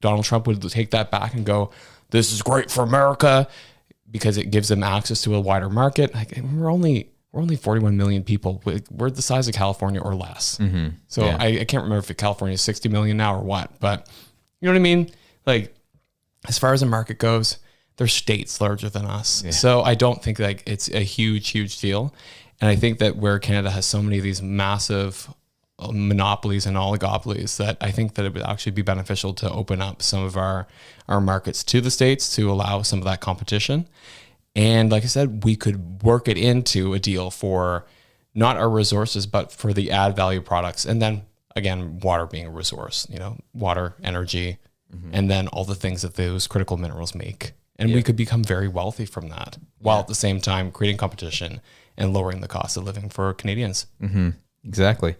Donald Trump would take that back and go, this is great for America because it gives them access to a wider market. We're only 41 million people. We're the size of California or less. Mm-hmm. So yeah. I can't remember if California is 60 million now or what, but you know what I mean? As far as the market goes, there's states larger than us. Yeah. So I don't think it's a huge deal. And I think that where Canada has so many of these massive monopolies and oligopolies that I think that it would actually be beneficial to open up some of our markets to the States to allow some of that competition. And like I said, we could work it into a deal for not our resources, but for the add value products. And then again, water being a resource, water, energy, and then all the things that those critical minerals make And we could become very wealthy from that, while at the same time creating competition and lowering the cost of living for Canadians. Exactly.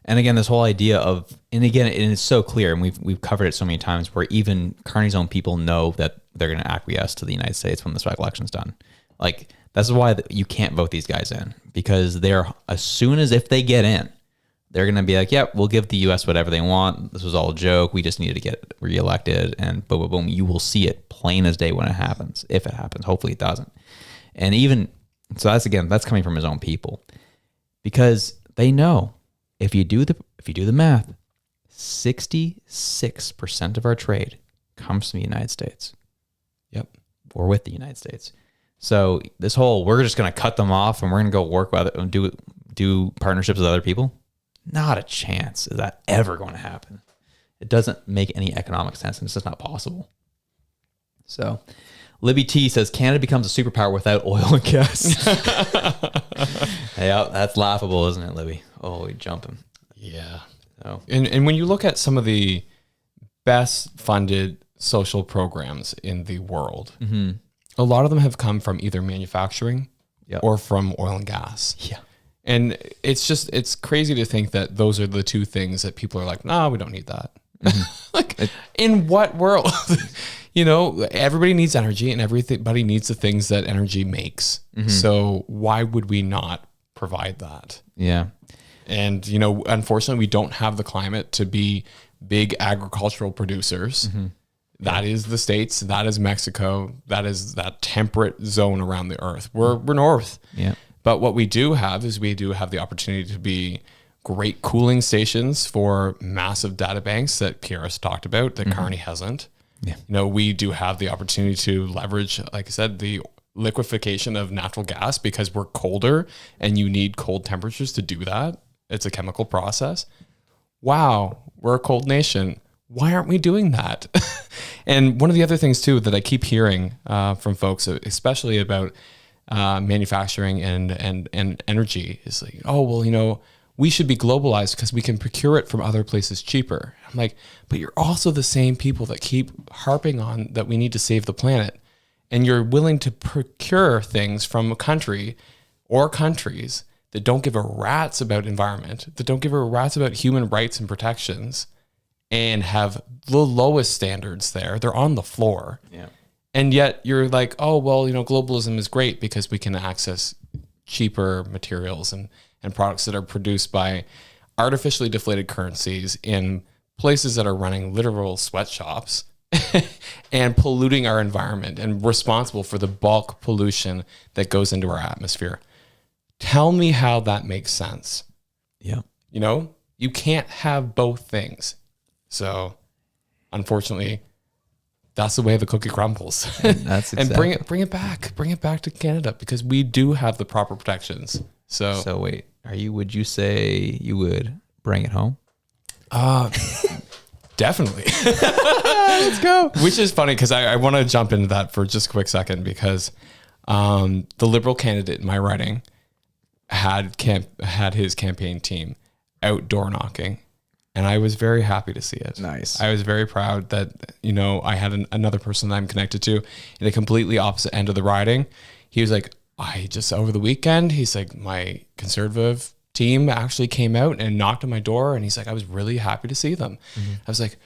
And again, this whole idea of, and again, it is so clear, and we've covered it so many times, where even Carney's own people know that they're going to acquiesce to the United States when this election's done. Like, that's why you can't vote these guys in, because they're, as soon as if they get in, they're going to be like, yep, we'll give the U.S. whatever they want. This was all a joke. We just needed to get reelected, and boom, boom, boom. You will see it plain as day when it happens, if it happens. Hopefully it doesn't. And even, so that's coming from his own people, because they know if you do the math, 66% of our trade comes from the United States. Yep. Or with the United States. So this whole, we're just going to cut them off and we're going to go work with and do partnerships with other people. Not a chance is that ever going to happen. It doesn't make any economic sense, and it's just not possible. So Libby T says Canada becomes a superpower without oil and gas. Yeah, that's laughable, isn't it, Libby? Oh, we jumping. Yeah. So. And when you look at some of the best funded social programs in the world, a lot of them have come from either manufacturing or from oil and gas. Yeah. And it's crazy to think that those are the two things that people are like, no, we don't need that. Like, in what world? Everybody needs energy, and everybody needs the things that energy makes. So why would we not provide that? Yeah. And, unfortunately, we don't have the climate to be big agricultural producers. That is the States. That is Mexico. That is that temperate zone around the earth. We're north. Yeah. But what we do have is we do have the opportunity to be great cooling stations for massive data banks that Pierre's talked about, that Carney hasn't. Yeah. We do have the opportunity to leverage, like I said, the liquefaction of natural gas, because we're colder and you need cold temperatures to do that. It's a chemical process. Wow, we're a cold nation. Why aren't we doing that? And one of the other things too that I keep hearing from folks, especially about manufacturing and energy, is like, oh, well, we should be globalized because we can procure it from other places cheaper. I'm like, but you're also the same people that keep harping on that we need to save the planet. And you're willing to procure things from a country or countries that don't give a rat's about environment, that don't give a rat's about human rights and protections, and have the lowest standards there. They're on the floor. Yeah. And yet you're like, oh, well, globalism is great because we can access cheaper materials and products that are produced by artificially deflated currencies in places that are running literal sweatshops and polluting our environment and responsible for the bulk pollution that goes into our atmosphere. Tell me how that makes sense. Yeah. You can't have both things. So unfortunately, that's the way the cookie crumbles. That's exactly. And bring it back to Canada, because we do have the proper protections. So wait, would you say you would bring it home? Definitely. Let's go. Which is funny, because I want to jump into that for just a quick second, because the Liberal candidate in my riding had his campaign team outdoor knocking. And I was very happy to see it. Nice. I was very proud that, I had another person that I'm connected to in a completely opposite end of the riding. He was like, over the weekend, he's like, my Conservative team actually came out and knocked on my door. And he's like, I was really happy to see them. I was like,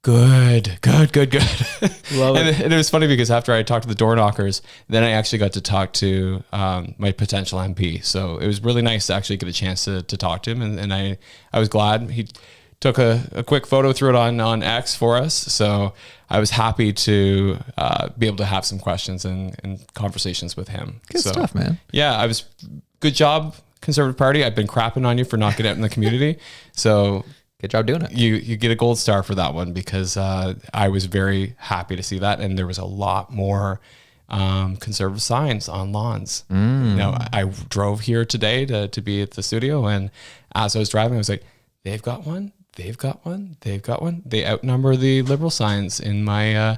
good. Love it. And it was funny because after I talked to the door knockers, then I actually got to talk to my potential MP. So it was really nice to actually get a chance to talk to him. And I was glad. He took a quick photo, threw it on X for us. So I was happy to be able to have some questions and conversations with him. Good stuff, man. Yeah, good job, Conservative Party. I've been crapping on you for not getting out in the community. So good job doing it. You get a gold star for that one, because I was very happy to see that. And there was a lot more Conservative signs on lawns. I drove here today to be at the studio. And as I was driving, I was like, they've got one. They outnumber the Liberal signs in my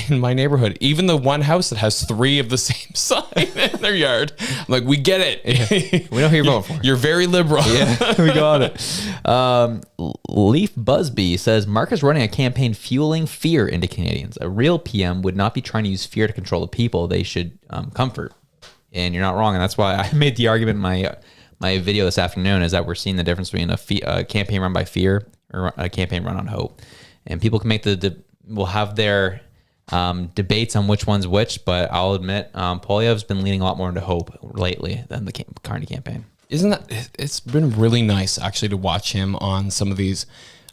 in my neighborhood. Even the one house that has 3 of the same sign in their yard. I'm like, we get it. We know who you're voting for. You're very liberal. Yeah, we got it. Leaf Busby says, Mark is running a campaign fueling fear into Canadians. A real PM would not be trying to use fear to control the people. They should comfort. And you're not wrong. And that's why I made the argument in my video this afternoon, is that we're seeing the difference between a campaign run by fear or a campaign run on hope. And people can make will have their debates on which one's which, but I'll admit Poilievre's been leaning a lot more into hope lately than the Carney campaign. Isn't that, it's been really nice actually to watch him on some of these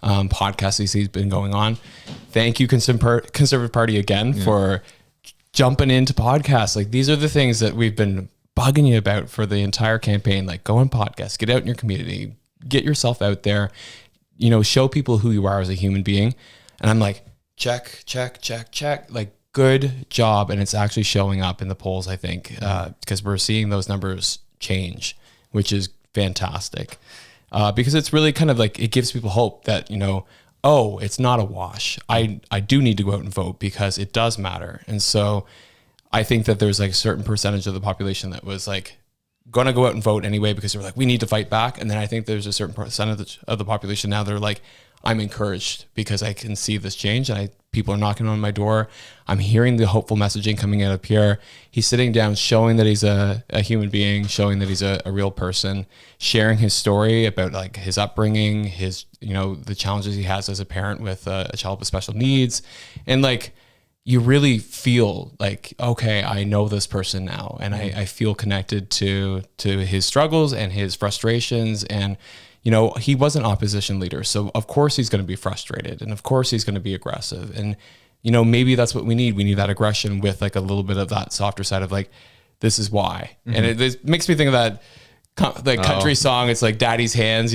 podcasts he's been going on. Thank you, Conservative Party, again for jumping into podcasts. Like, these are the things that we've been bugging you about for the entire campaign. Like, go on podcasts, get out in your community, get yourself out there, show people who you are as a human being. And I'm like, check. Like, good job. And it's actually showing up in the polls, I think, because we're seeing those numbers change, which is fantastic. Because it's really kind of like, it gives people hope that, oh, it's not a wash. I do need to go out and vote because it does matter. And so I think that there's like a certain percentage of the population that was like going to go out and vote anyway because they were like, we need to fight back. And then I think there's a certain percentage of the population now they're like, I'm encouraged because I can see this change, and people are knocking on my door. I'm hearing the hopeful messaging coming out of Pierre. He's sitting down, showing that he's a human being, showing that he's a real person, sharing his story about like his upbringing, his, the challenges he has as a parent with a child with special needs. And like, you really feel like, okay, I know this person now, and I feel connected to his struggles and his frustrations. And he was an opposition leader, so of course he's going to be frustrated, and of course he's going to be aggressive. And, maybe that's what we need. We need that aggression with like a little bit of that softer side of like, this is why. Mm-hmm. And it makes me think of that country song. It's like Daddy's Hands,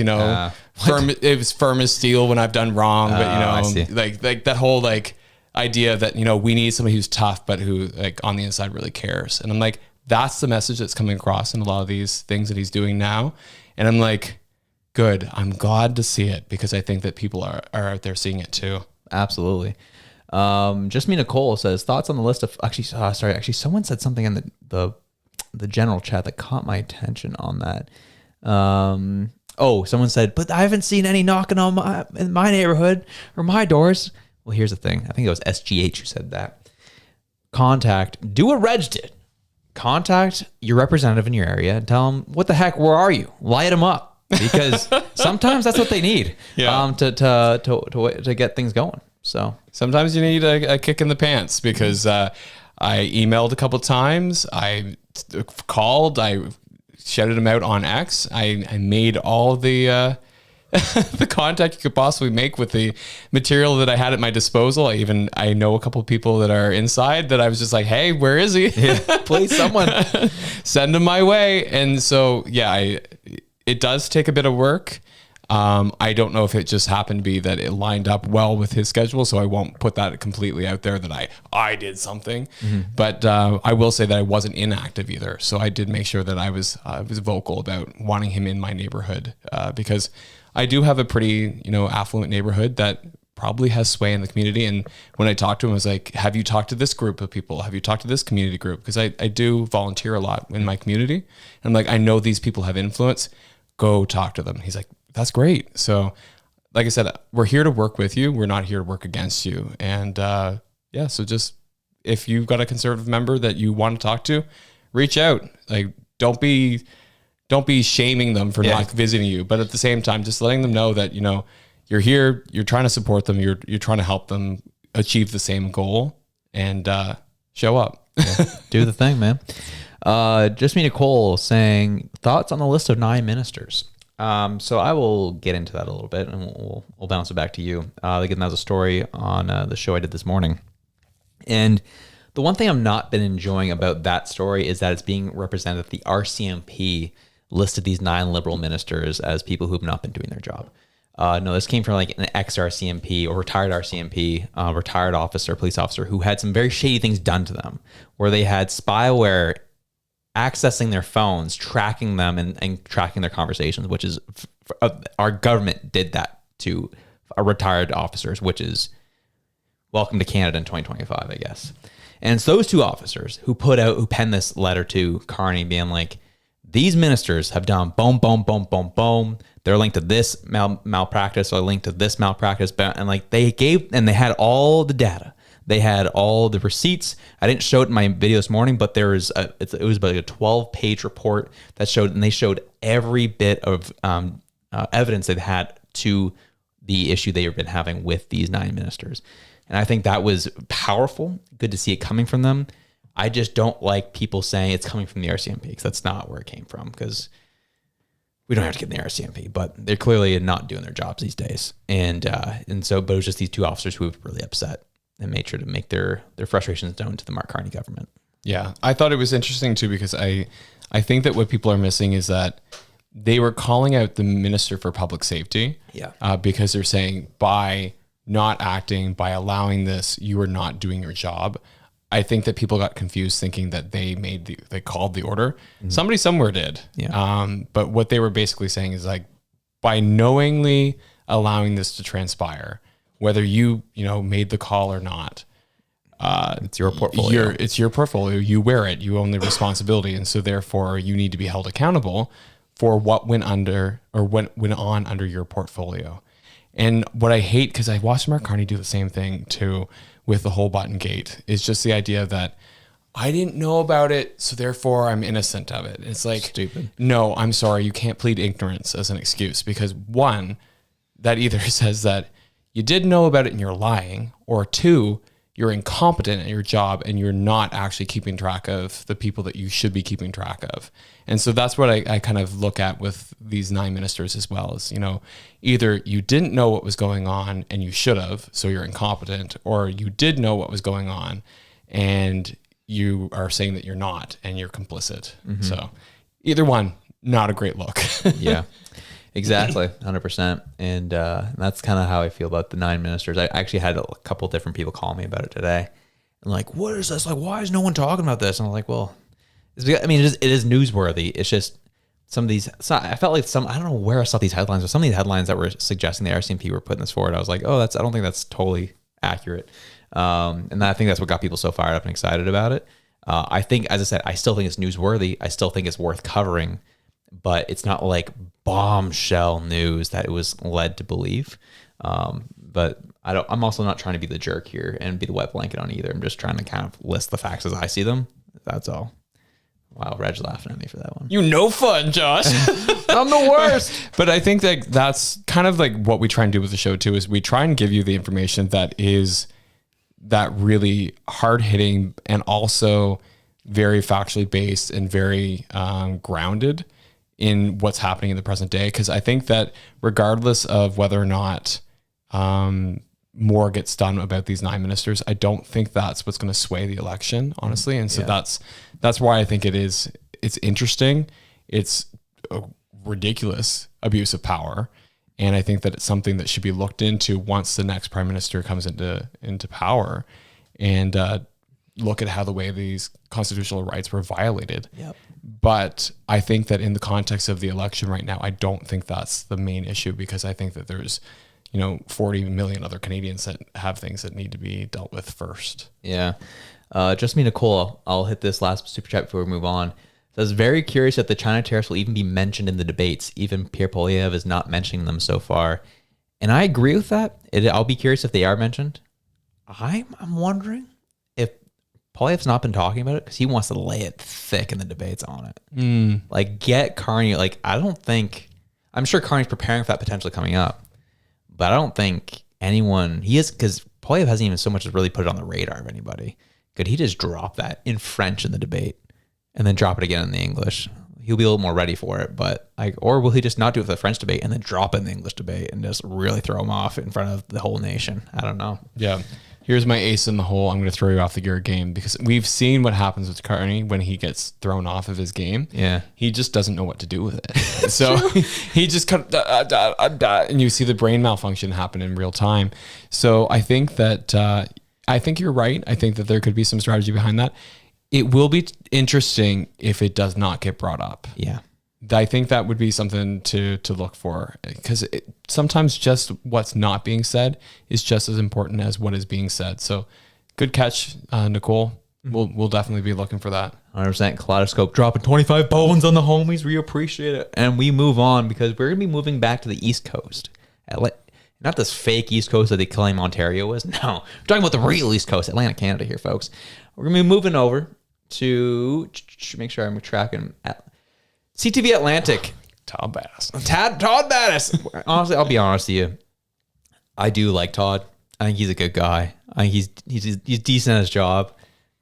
firm, it was firm as steel when I've done wrong. But, like that whole like idea that, we need somebody who's tough, but who like on the inside really cares. And I'm like, that's the message that's coming across in a lot of these things that he's doing now. And I'm like, good. I'm glad to see it because I think that people are out there seeing it too. Absolutely. Just me, Nicole says, thoughts on the list of actually someone said something in the general chat that caught my attention on that. Someone said, but I haven't seen any knocking on in my neighborhood or my doors. Well, here's the thing. I think it was SGH who said that. Do what Reg did. Contact your representative in your area and tell them, what the heck, where are you? Light them up. Because sometimes that's what they need to get things going. So sometimes you need a kick in the pants because I emailed a couple times. I called. I shouted them out on X. I made all the the contact you could possibly make with the material that I had at my disposal. I know a couple of people that are inside that I was just like, hey, where is he? Please, someone send him my way. And so, it does take a bit of work. I don't know if it just happened to be that it lined up well with his schedule, so I won't put that completely out there that I did something. Mm-hmm. But I will say that I wasn't inactive either. So I did make sure that I was vocal about wanting him in my neighborhood because I do have a pretty affluent neighborhood that probably has sway in the community. And when I talked to him, I was like, have you talked to this group of people? Have you talked to this community group? Because I do volunteer a lot in my community. And I'm like, I know these people have influence. Go talk to them. He's like, that's great. So like I said, we're here to work with you. We're not here to work against you. And so just, if you've got a conservative member that you want to talk to, reach out. Like, don't be shaming them for not visiting you, but at the same time, just letting them know that, you're here, you're trying to support them. You're trying to help them achieve the same goal, and show up. Do the thing, man. Just me, Nicole, saying thoughts on the list of 9 ministers. So I will get into that a little bit, and we'll bounce it back to you. Again, that was a story on the show I did this morning. And the one thing I've not been enjoying about that story is that it's being represented that the RCMP listed these 9 liberal ministers as people who have not been doing their job. No, this came from like an ex-RCMP or retired RCMP, retired officer, police officer, who had some very shady things done to them, where they had spyware accessing their phones, tracking them and tracking their conversations, which is our government did that to retired officers, which is welcome to Canada in 2025, I guess. And it's those two officers who penned this letter to Carney being like, these ministers have done boom, boom, boom, boom, boom. They're linked to this malpractice or linked to this malpractice. And like they had all the data. They had all the receipts. I didn't show it in my video this morning, but it was about a 12-page report that they showed every bit of evidence they've had to the issue they've been having with these 9 ministers. And I think that was powerful. Good to see it coming from them. I just don't like people saying it's coming from the RCMP, because that's not where it came from, because we don't have to get in the RCMP, but they're clearly not doing their jobs these days. And so, but it was just these two officers who were really upset and made sure to make their frustrations known to the Mark Carney government. Yeah, I thought it was interesting too, because I think that what people are missing is that they were calling out the Minister for Public Safety, because they're saying by not acting, by allowing this, you are not doing your job. I think that people got confused thinking that they called the order. Mm-hmm. Somebody somewhere did. Yeah. But what they were basically saying is like, by knowingly allowing this to transpire, whether you made the call or not, it's your portfolio. It's your portfolio. You wear it. You own the responsibility, and so therefore you need to be held accountable for what went on under your portfolio. And what I hate, because I watched Mark Carney do the same thing too with the whole Button Gate, is just the idea that I didn't know about it, so therefore I'm innocent of it. It's like, stupid. No, I'm sorry. You can't plead ignorance as an excuse, because one, that either says that you did know about it and you're lying, or two, you're incompetent at your job and you're not actually keeping track of the people that you should be keeping track of. And so that's what I kind of look at with these 9 ministers as well, is, either you didn't know what was going on and you should have, so you're incompetent, or you did know what was going on and you are saying that you're not and you're complicit. Mm-hmm. So either one, not a great look. Yeah. Exactly, 100%. And that's kind of how I feel about the 9 ministers. I actually had a couple different people call me about it today. And like, what is this? Like, why is no one talking about this? And I'm like, well, it is newsworthy. It's just some of these, I felt like I don't know where I saw these headlines, but some of these headlines that were suggesting the RCMP were putting this forward, I was like, I don't think that's totally accurate. And I think that's what got people so fired up and excited about it. I think, as I said, I still think it's newsworthy. I still think it's worth covering, but it's not like bombshell news that it was led to believe. But I'm also not trying to be the jerk here and be the wet blanket on either. I'm just trying to kind of list the facts as I see them. That's all. Wow, Reg's laughing at me for that one. You no fun, Josh. I'm the worst. But I think that that's kind of like what we try and do with the show too, is we try and give you the information that is that really hard hitting and also very factually based and very grounded in what's happening in the present day. Because I think that regardless of whether or not more gets done about these 9 ministers, I don't think that's what's going to sway the election, honestly. And so that's why I think it's interesting. It's a ridiculous abuse of power. And I think that it's something that should be looked into once the next prime minister comes into power, and look at how the way these constitutional rights were violated. Yep. But I think that in the context of the election right now, I don't think that's the main issue, because I think that there's 40 million other Canadians that have things that need to be dealt with first. Yeah. Just me, Nicole, I'll hit this last super chat before we move on. It says, very curious that the China tariffs will even be mentioned in the debates. Even Pierre Poilievre is not mentioning them so far. And I agree with that. I'll be curious if they are mentioned. I'm wondering if Poilievre's not been talking about it because he wants to lay it thick in the debates on it. Like, get Carney. Like, I'm sure Carney's preparing for that potentially coming up. But I don't think because Poilievre hasn't even so much as really put it on the radar of anybody. Could he just drop that in French in the debate and then drop it again in the English? He'll be a little more ready for it, or will he just not do it for the French debate and then drop it in the English debate and just really throw him off in front of the whole nation? I don't know. Yeah. Here's my ace in the hole. I'm going to throw you off the gear game, because we've seen what happens with Carney when he gets thrown off of his game. Yeah. He just doesn't know what to do with it. So he just kind of, and you see the brain malfunction happen in real time. So I think that, I think you're right. I think that there could be some strategy behind that. It will be interesting if it does not get brought up. Yeah. I think that would be something to look for, because sometimes just what's not being said is just as important as what is being said. So good catch, Nicole. We'll definitely be looking for that. 100% Kaleidoscope dropping 25 bones on the homies. We appreciate it. And we move on because we're going to be moving back to the East Coast. Not this fake East Coast that they claim Ontario is. No, we're talking about the real East Coast, Atlantic Canada here, folks. We're going to be moving over to make sure I'm tracking CTV Atlantic. Todd Battis. Todd Battis. Honestly, I'll be honest with you. I do like Todd. I think he's a good guy. I think he's decent at his job.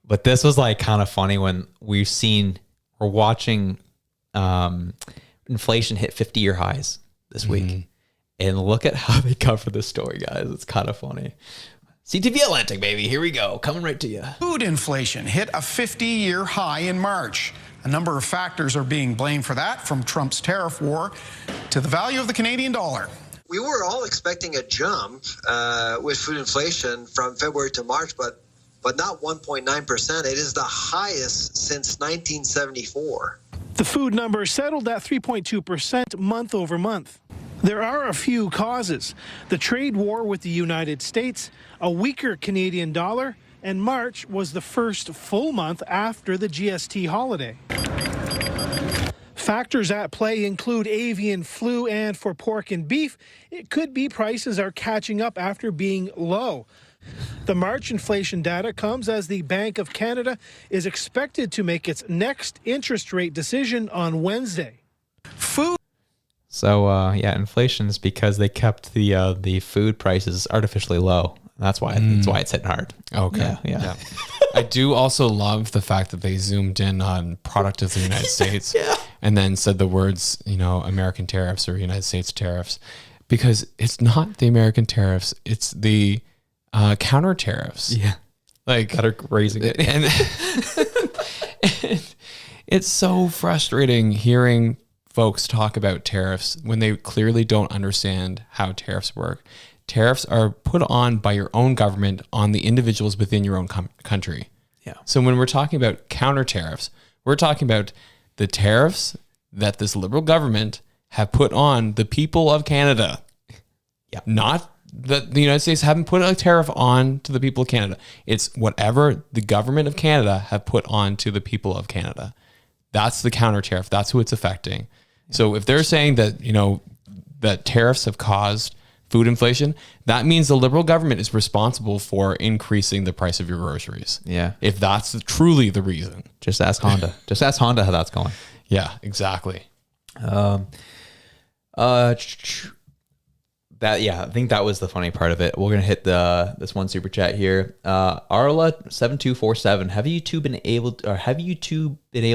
But this was like kind of funny when we're watching inflation hit 50-year highs this week. And look at how they cover this story, guys. It's kind of funny. CTV Atlantic, baby. Here we go. Coming right to you. Food inflation hit a 50-year high in March. A number of factors are being blamed for that, from Trump's tariff war to the value of the Canadian dollar. We were all expecting a jump with food inflation from February to March, but not 1.9%. It is the highest since 1974. The food number settled at 3.2% month over month. There are a few causes: the trade war with the United States, a weaker Canadian dollar, and March was the first full month after the GST holiday. Factors at play include avian flu, and for pork and beef, it could be prices are catching up after being low. The March inflation data comes as the Bank of Canada is expected to make its next interest rate decision on Wednesday. So inflation is because they kept the food prices artificially low. That's why it's hitting hard. Okay. Yeah. I do also love the fact that they zoomed in on product of the United States and then said the words, American tariffs or United States tariffs, because it's not the American tariffs, it's the counter tariffs. Yeah. Like that are raising it. And it's so frustrating hearing folks talk about tariffs when they clearly don't understand how tariffs work. Tariffs are put on by your own government on the individuals within your own country. Yeah. So when we're talking about counter tariffs, we're talking about the tariffs that this Liberal government have put on the people of Canada. Yeah. Not that the United States haven't put a tariff on to the people of Canada. It's whatever the government of Canada have put on to the people of Canada. That's the counter tariff. That's who it's affecting. So if they're saying that, that tariffs have caused food inflation, that means the Liberal government is responsible for increasing the price of your groceries. Yeah. If that's truly the reason. Just ask Honda. Just ask Honda how that's going. Yeah, exactly. I think that was the funny part of it. We're gonna hit this one super chat here. Arla7247. Have you two been able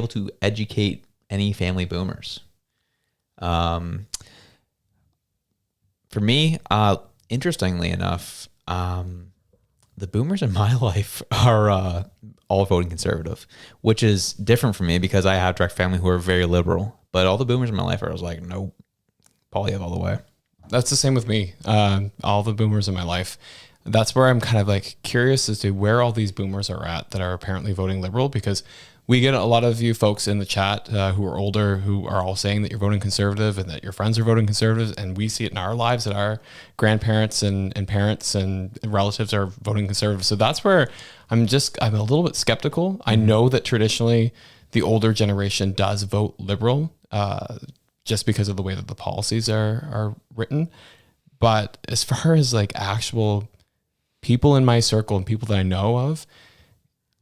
to educate any family boomers? For me, interestingly enough, the boomers in my life are all voting conservative, which is different for me because I have direct family who are very liberal. But all the boomers in my life are like, nope, Polyev all the way. That's the same with me. All the boomers in my life. That's where I'm kind of like curious as to where all these boomers are at that are apparently voting liberal, because we get a lot of you folks in the chat who are older who are all saying that you're voting conservative and that your friends are voting conservative. And we see it in our lives that our grandparents and parents and relatives are voting conservative. So that's where I'm a little bit skeptical. I know that traditionally the older generation does vote liberal just because of the way that the policies are written. But as far as like actual people in my circle and people that I know of,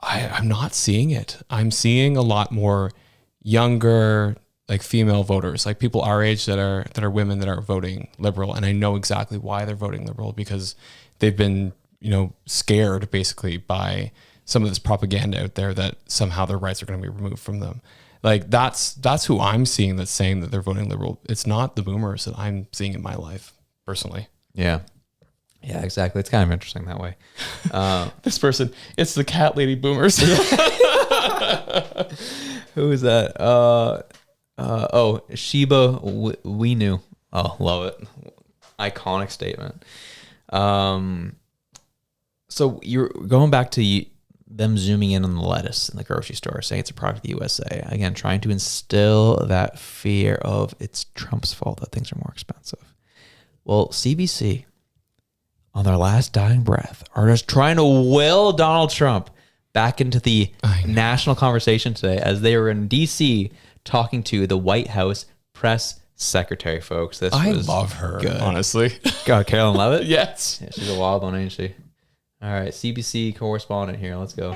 I'm not seeing it. I'm seeing a lot more younger, like female voters, like people our age that are women that are voting liberal. And I know exactly why they're voting liberal, because they've been, scared basically by some of this propaganda out there that somehow their rights are going to be removed from them. Like that's who I'm seeing that's saying that they're voting liberal. It's not the boomers that I'm seeing in my life personally. Yeah. Yeah, exactly. It's kind of interesting that way. This person, it's the cat lady boomers. Who is that? Sheba we knew. Oh, love it. Iconic statement. So you're going back to them zooming in on the lettuce in the grocery store, saying it's a product of the USA. Again, trying to instill that fear of it's Trump's fault that things are more expensive. Well, CBC, on their last dying breath, are just trying to will Donald Trump back into the national conversation today as they were in D.C. talking to the White House press secretary, folks. I love her, good. Honestly. God, Carolyn Levitt? Yes. Yeah, she's a wild one, ain't she? All right, CBC correspondent here. Let's go.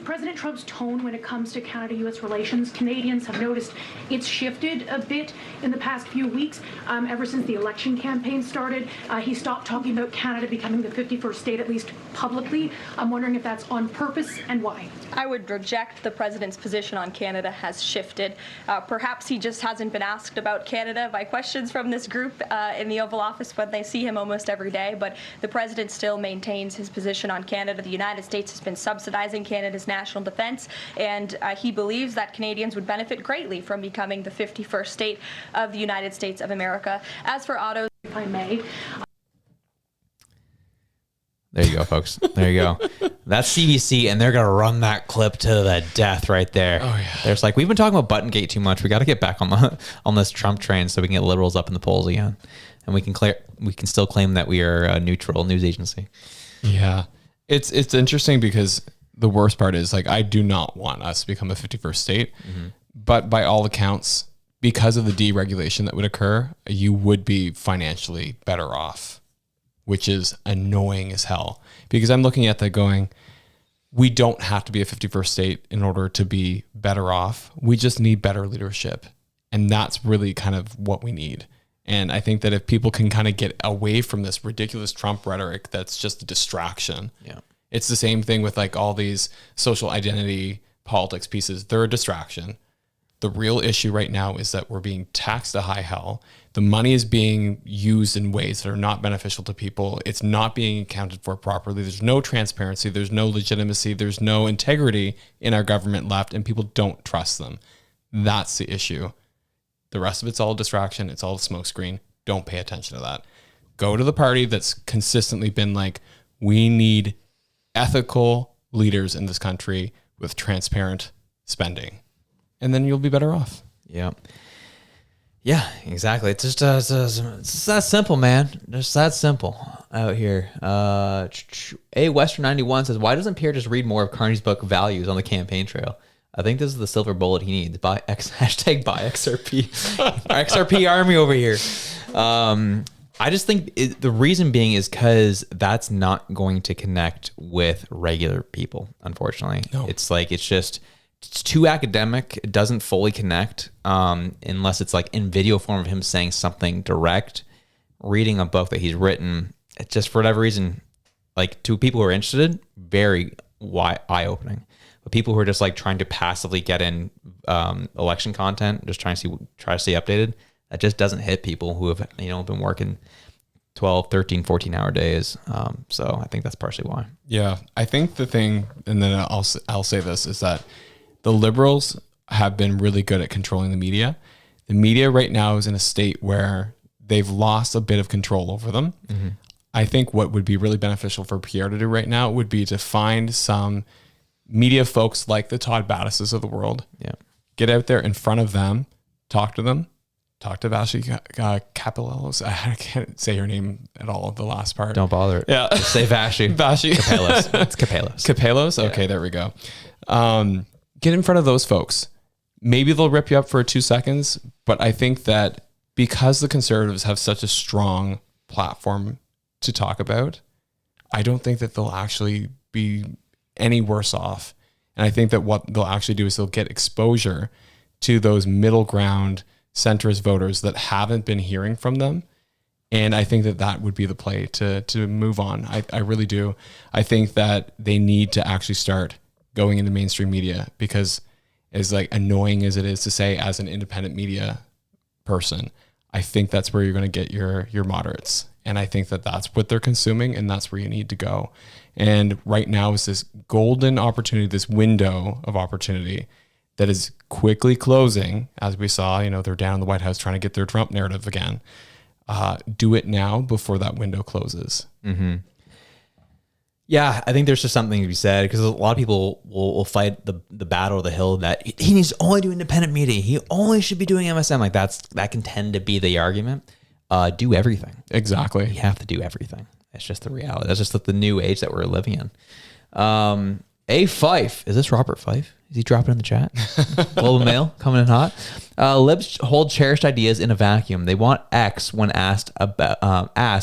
President Trump's tone when it comes to Canada-U.S. relations, Canadians have noticed it's shifted a bit in the past few weeks. Ever since the election campaign started, he stopped talking about Canada becoming the 51st state, at least publicly. I'm wondering if that's on purpose and why. I would reject the president's position on Canada has shifted. Perhaps he just hasn't been asked about Canada by questions from this group in the Oval Office, but they see him almost every day. But the president still maintains his position on Canada. The United States has been subsidizing Canada's national defense, and he believes that Canadians would benefit greatly from becoming the 51st state of the United States of America. As for autos, if I may. There you go, folks. There you go. That's CBC, and they're going to run that clip to the death right there. Oh, yeah. There's like, we've been talking about Buttongate too much. We got to get back on this Trump train so we can get liberals up in the polls again. And we can still claim that we are a neutral news agency. Yeah. It's interesting because the worst part is, like, I do not want us to become a 51st state, but by all accounts, because of the deregulation that would occur, you would be financially better off, which is annoying as hell. Because I'm looking at that going, we don't have to be a 51st state in order to be better off. We just need better leadership. And that's really kind of what we need. And I think that if people can kind of get away from this ridiculous Trump rhetoric, that's just a distraction. Yeah. It's the same thing with like all these social identity politics pieces. They're a distraction. The real issue right now is that we're being taxed to high hell. The money is being used in ways that are not beneficial to people. It's not being accounted for properly. There's no transparency. There's no legitimacy. There's no integrity in our government left, and people don't trust them. That's the issue. The rest of it's all a distraction. It's all a smokescreen. Don't pay attention to that. Go to the party that's consistently been like, we need ethical leaders in this country with transparent spending. And then you'll be better off. Yeah. Yeah, exactly. It's just it's that simple, man. Just that simple out here. A Western 91 says, why doesn't Pierre just read more of Carney's book Values on the campaign trail? I think this is the silver bullet he needs. Hashtag buy XRP. XRP army over here. I just think the reason being is because that's not going to connect with regular people, unfortunately. No. It's too academic. It doesn't fully connect unless it's like in video form of him saying something direct. Reading a book that he's written, it just for whatever reason, like to people who are interested, very eye-opening. But people who are just like trying to passively get in election content, just try to stay updated, that just doesn't hit people who have been working 12, 13, 14-hour days. So I think that's partially why. Yeah, I think the thing, and then I'll say this, is that the liberals have been really good at controlling the media. The media right now is in a state where they've lost a bit of control over them. Mm-hmm. I think what would be really beneficial for Pierre to do right now would be to find some media folks like the Todd Battises of the world. Yeah, get out there in front of them, talk to them, talk to Vashi Capelos. I can't say her name at all, the last part. Don't bother. Yeah. Just say Vashi. Vashi. Capelos. It's Capelos. Capelos? Okay, yeah. There we go. Get in front of those folks. Maybe they'll rip you up for 2 seconds, but I think that because the conservatives have such a strong platform to talk about, I don't think that they'll actually be any worse off. And I think that what they'll actually do is they'll get exposure to those middle ground centrist voters that haven't been hearing from them. And I think that that would be the play to move on. I really do. I think that they need to actually start going into mainstream media, because as like annoying as it is to say as an independent media person, I think that's where you're going to get your moderates. And I think that that's what they're consuming, and that's where you need to go. And right now is this golden opportunity, this window of opportunity that is quickly closing. As we saw, they're down in the White House trying to get their Trump narrative again. Do it now before that window closes. Mm-hmm. Yeah, I think there's just something to be said because a lot of people will fight the battle of the hill that he needs to only do independent media. He only should be doing MSM. Like that can tend to be the argument. Do everything. Exactly. You have to do everything. That's just the reality. That's just the new age that we're living in. A Fife. Is this Robert Fife? Is he dropping in the chat? Global Mail coming in hot. Libs hold cherished ideas in a vacuum. They want X when asked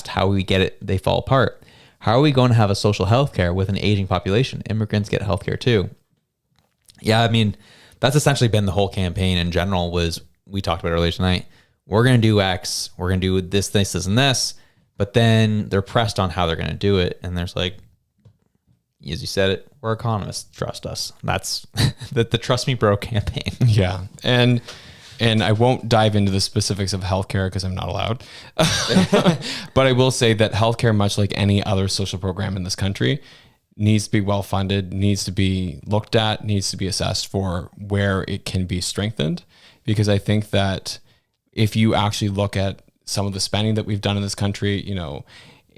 how we get it, they fall apart. How are we going to have a social healthcare with an aging population? Immigrants get healthcare too. Yeah, I mean, that's essentially been the whole campaign in general was we talked about earlier tonight. We're going to do X. We're going to do this, and this. But then they're pressed on how they're going to do it. And there's like, as you said it, we're economists. Trust us. That's the Trust Me Bro campaign. Yeah. And I won't dive into the specifics of healthcare because I'm not allowed. But I will say that healthcare, much like any other social program in this country, needs to be well funded, needs to be looked at, needs to be assessed for where it can be strengthened. Because I think that if you actually look at some of the spending that we've done in this country, you know,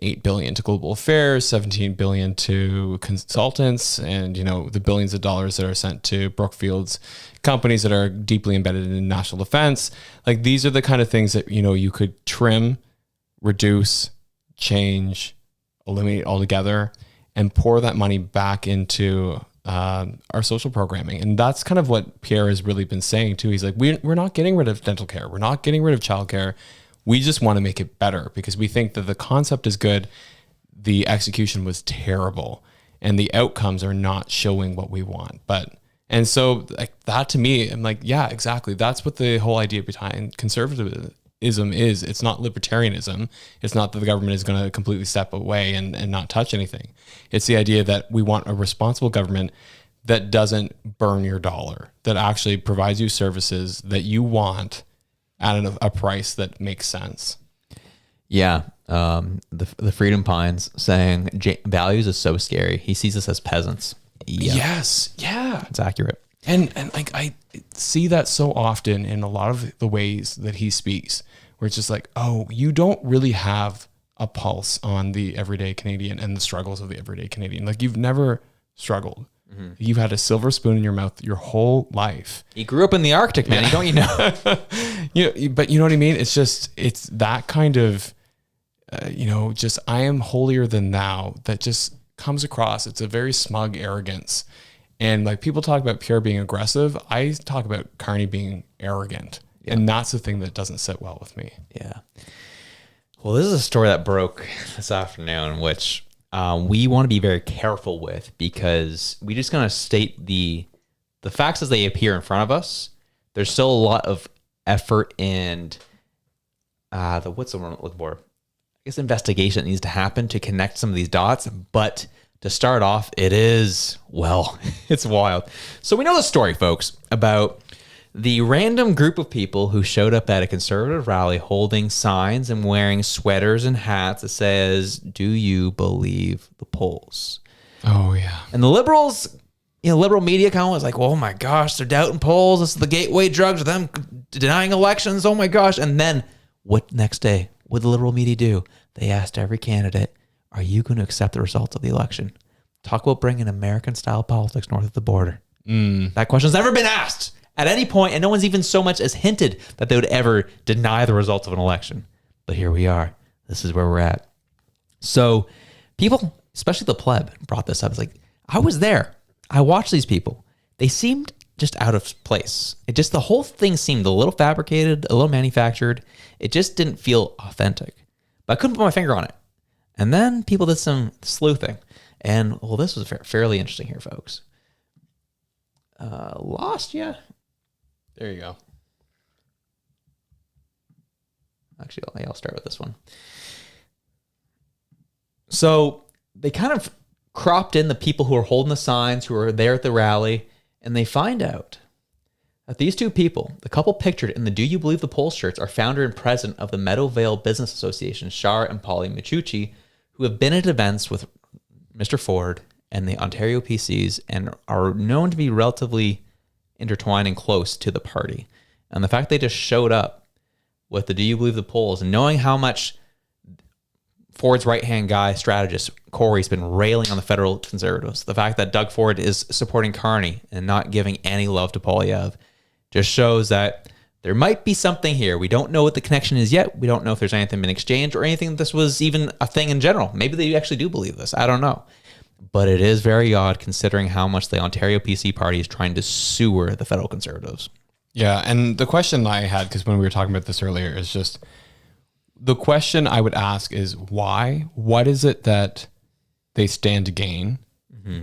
$8 billion to global affairs, $17 billion to consultants, and, you know, the billions of dollars that are sent to Brookfield's companies that are deeply embedded in national defense. Like, these are the kind of things that, you know, you could trim, reduce, change, eliminate altogether, and pour that money back into our social programming. And that's kind of what Pierre has really been saying too. He's like, we're not getting rid of dental care. We're not getting rid of childcare. We just want to make it better because we think that the concept is good. The execution was terrible and the outcomes are not showing what we want. And so like that to me, I'm like, yeah, exactly. That's what the whole idea behind conservatism is. It's not libertarianism. It's not that the government is going to completely step away and not touch anything. It's the idea that we want a responsible government that doesn't burn your dollar, that actually provides you services that you want at a price that makes sense. Yeah. The Freedom Pines saying values is so scary. He sees us as peasants. Yeah. Yes. Yeah. It's accurate. And like I see that so often in a lot of the ways that he speaks, where it's just like, oh, you don't really have a pulse on the everyday Canadian and the struggles of the everyday Canadian. Like you've never struggled. Mm-hmm. You've had a silver spoon in your mouth your whole life. He grew up in the Arctic, man. Yeah. Don't you know? But you know what I mean? It's that kind of, just I am holier than thou that just comes across. It's a very smug arrogance. And like people talk about Pierre being aggressive. I talk about Carney being arrogant. Yeah. And that's the thing that doesn't sit well with me. Yeah. Well, this is a story that broke this afternoon, which we want to be very careful with because we just going to state the facts as they appear in front of us. There's still a lot of effort and what's the word I'm looking for? I guess investigation that needs to happen to connect some of these dots. But to start off, it's wild. So we know the story, folks, about the random group of people who showed up at a conservative rally holding signs and wearing sweaters and hats that says, "Do you believe the polls?" Oh, yeah. And the liberals, liberal media kind of was like, "Oh my gosh, they're doubting polls. This is the gateway drugs, them denying elections. Oh my gosh." And then what next day? What did the liberal media do? They asked every candidate, "Are you going to accept the results of the election?" Talk about bringing American-style politics north of the border. That question's never been asked at any point, and no one's even so much as hinted that they would ever deny the results of an election. But here we are. This is where we're at. So people, especially the pleb, brought this up. It's like, I was there. I watched these people. They seemed just out of place. The whole thing seemed a little fabricated, a little manufactured. It just didn't feel authentic. But I couldn't put my finger on it. And then people did some sleuthing. And, this was fairly interesting here, folks. Lost, yeah. There you go. Actually, I'll start with this one. So they kind of cropped in the people who are holding the signs, who are there at the rally, and they find out that these two people, the couple pictured in the "Do You Believe the Polls" shirts, are founder and president of the Meadowvale Business Association, Shar and Polly Michucci, who have been at events with Mr. Ford and the Ontario PCs and are known to be relatively intertwined and close to the party. And the fact they just showed up with the "Do You Believe the Polls," and knowing how much Ford's right-hand guy, strategist, Corey's been railing on the federal conservatives. The fact that Doug Ford is supporting Carney and not giving any love to Poilievre just shows that there might be something here. We don't know what the connection is yet. We don't know if there's anything been exchanged or anything. This was even a thing in general. Maybe they actually do believe this. I don't know. But it is very odd considering how much the Ontario PC party is trying to sewer the federal conservatives. Yeah, and the question I had, because when we were talking about this earlier, is just the question I would ask is why? What is it that they stand to gain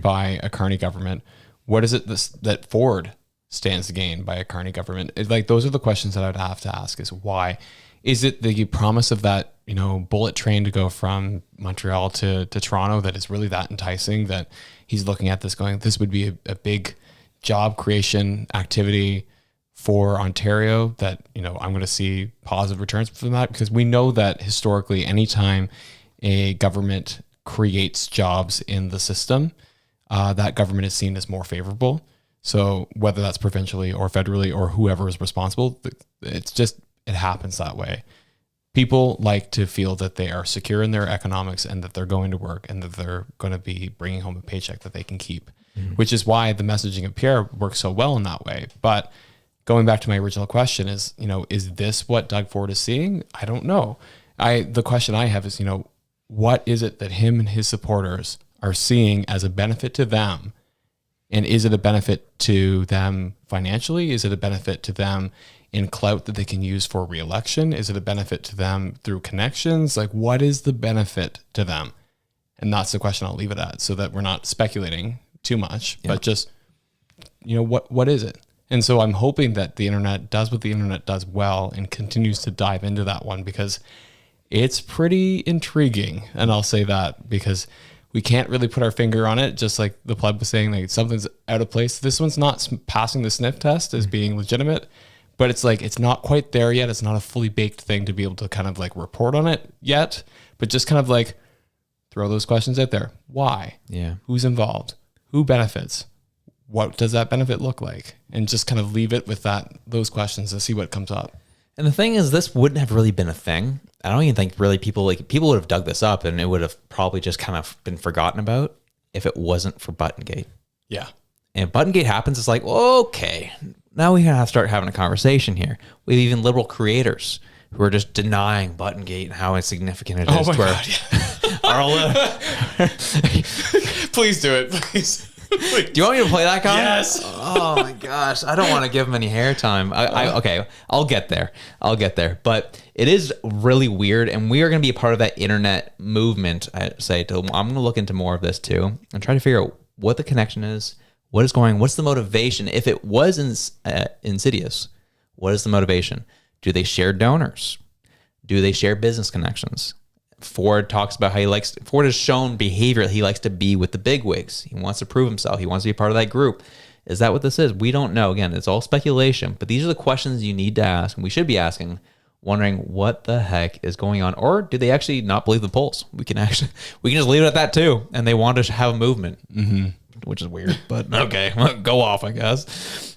by a Carney government? What is it that Ford stands to gain by a Carney government? Like, those are the questions that I would have to ask is why? Is it the promise of that, bullet train to go from Montreal to Toronto that is really that enticing that he's looking at this going, this would be a big job creation activity for Ontario that, I'm going to see positive returns from that? Because we know that historically, anytime a government creates jobs in the system, that government is seen as more favorable. So whether that's provincially or federally or whoever is responsible, it happens that way. People like to feel that they are secure in their economics and that they're going to work and that they're going to be bringing home a paycheck that they can keep, which is why the messaging of Pierre works so well in that way. But going back to my original question is this what Doug Ford is seeing? I don't know. The question I have is, what is it that him and his supporters are seeing as a benefit to them? And is it a benefit to them financially? Is it a benefit to them in clout that they can use for re-election? Is it a benefit to them through connections? Like, what is the benefit to them? And that's the question I'll leave it at, so that we're not speculating too much, but just, what is it? And so I'm hoping that the internet does what the internet does well and continues to dive into that one, because it's pretty intriguing. And I'll say that because we can't really put our finger on it. Just like the pleb was saying, like, something's out of place. This one's not passing the sniff test as being legitimate, but it's like, it's not quite there yet. It's not a fully baked thing to be able to kind of like report on it yet, but just kind of like throw those questions out there. Why? Yeah. Who's involved? Who benefits? What does that benefit look like? And just kind of leave it with those questions and see what comes up. And the thing is, this wouldn't have really been a thing. I don't even think really people would have dug this up, and it would have probably just kind of been forgotten about if it wasn't for Buttongate. Yeah. And Buttongate happens, it's like, okay, now we have to start having a conversation here. We have even liberal creators who are just denying Buttongate and how insignificant it is to our Please do it, please. Do you want me to play that guy? Yes. Oh my gosh, I don't want to give him any hair time. Okay, I'll get there. But it is really weird, and we are going to be a part of that internet movement. I'm going to look into more of this too and try to figure out what the connection is, what's the motivation. If it was insidious, what is the motivation? Do they share donors? Do they share business connections? Ford talks about how Ford has shown behavior. He likes to be with the bigwigs. He wants to prove himself. He wants to be part of that group. Is that what this is? We don't know. Again, it's all speculation, but these are the questions you need to ask, and we should be asking, wondering what the heck is going on. Or do they actually not believe the polls? We can just leave it at that too. And they want to have a movement, which is weird, but okay, go off, I guess.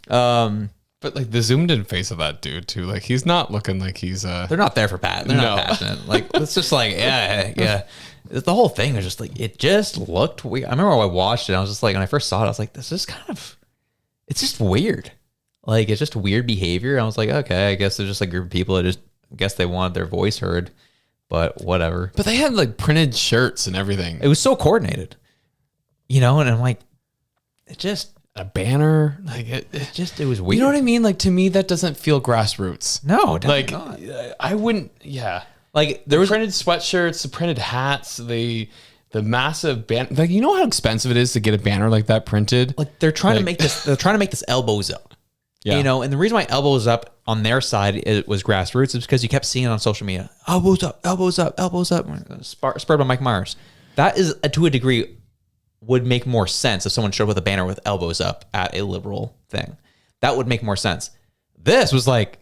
But like the zoomed in face of that dude too, like he's not looking like he's they're not there for Pat. They're not passionate. Like, it's just like, yeah. The whole thing is just like, it just looked weird. I remember when I watched it, I was just like, when I first saw it, I was like, this is it's just weird. Like, it's just weird behavior. I was like, okay, I guess there's just a group of people that I guess they wanted their voice heard, but whatever. But they had like printed shirts and everything. It was so coordinated, and I'm like, it just, a banner, like it was weird. You know what I mean? Like, to me, that doesn't feel grassroots. No, like not. I wouldn't. Yeah, like there was printed sweatshirts, the printed hats, the massive banner. Like, you know how expensive it is to get a banner like that printed. Like, they're trying to make this. They're trying to make this elbows up. Yeah. And the reason why elbows up on their side it was grassroots is because you kept seeing it on social media. Elbows up, elbows up, elbows up. Spurred by Mike Myers. That is to a degree would make more sense if someone showed up with a banner with elbows up at a liberal thing. That would make more sense. This was like,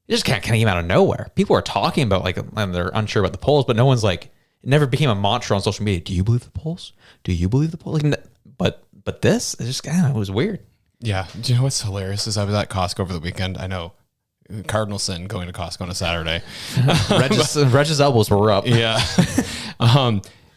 it just kind of came out of nowhere. People are talking about, like, and they're unsure about the polls, but no one's like, it never became a mantra on social media. Do you believe the polls? Do you believe the polls? Like, but this, it just, it was weird. Yeah. Do you know what's hilarious is I was at Costco over the weekend. I know Cardinalson going to Costco on a Saturday. Reg's elbows were up. Yeah.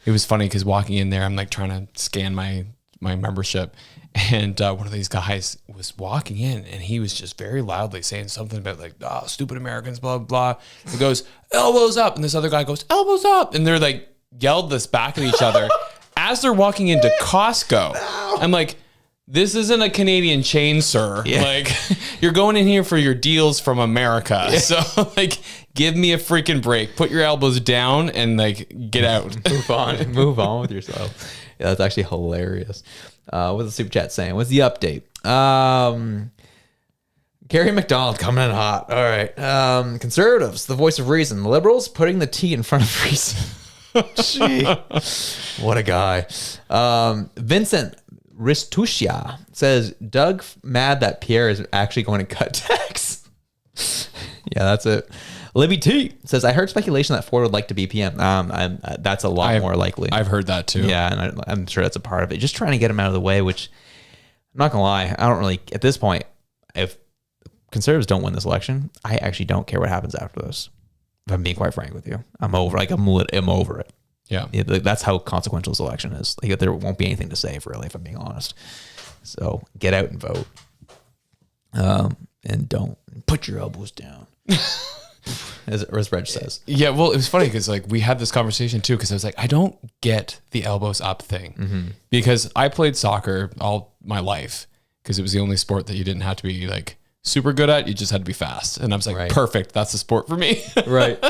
It was funny because walking in there, I'm like trying to scan my membership. And one of these guys was walking in and he was just very loudly saying something about like, oh, stupid Americans, blah, blah. He goes, elbows up. And this other guy goes, elbows up. And they're like yelled this back at each other as they're walking into Costco. I'm like, this isn't a Canadian chain, sir. Yeah. Like, you're going in here for your deals from America. Yeah. So, like, give me a freaking break. Put your elbows down and, like, get out. Move on with yourself. Yeah, that's actually hilarious. What's the super chat saying? What's the update? Gary McDonald coming in hot. All right. Conservatives, the voice of reason. Liberals, putting the T in front of reason. Gee. What a guy. Vincent Ristushia says, Doug mad that Pierre is actually going to cut tax. Yeah, that's it. Libby T says, I heard speculation that Ford would like to be PM. That's a lot more likely. I've heard that too. Yeah, and I'm sure that's a part of it. Just trying to get him out of the way, which I'm not going to lie. I don't really, at this point, if Conservatives don't win this election, I actually don't care what happens after this. If I'm being quite frank with you, I'm over. Like I'm over it. Yeah, that's how consequential this election is. Like there won't be anything to save, really, if I'm being honest. So get out and vote, and don't put your elbows down, as Reg says. Yeah, well, it was funny because like we had this conversation too. Because I was like, I don't get the elbows up thing because I played soccer all my life because it was the only sport that you didn't have to be like super good at. You just had to be fast, and I was like, perfect. That's the sport for me. Right.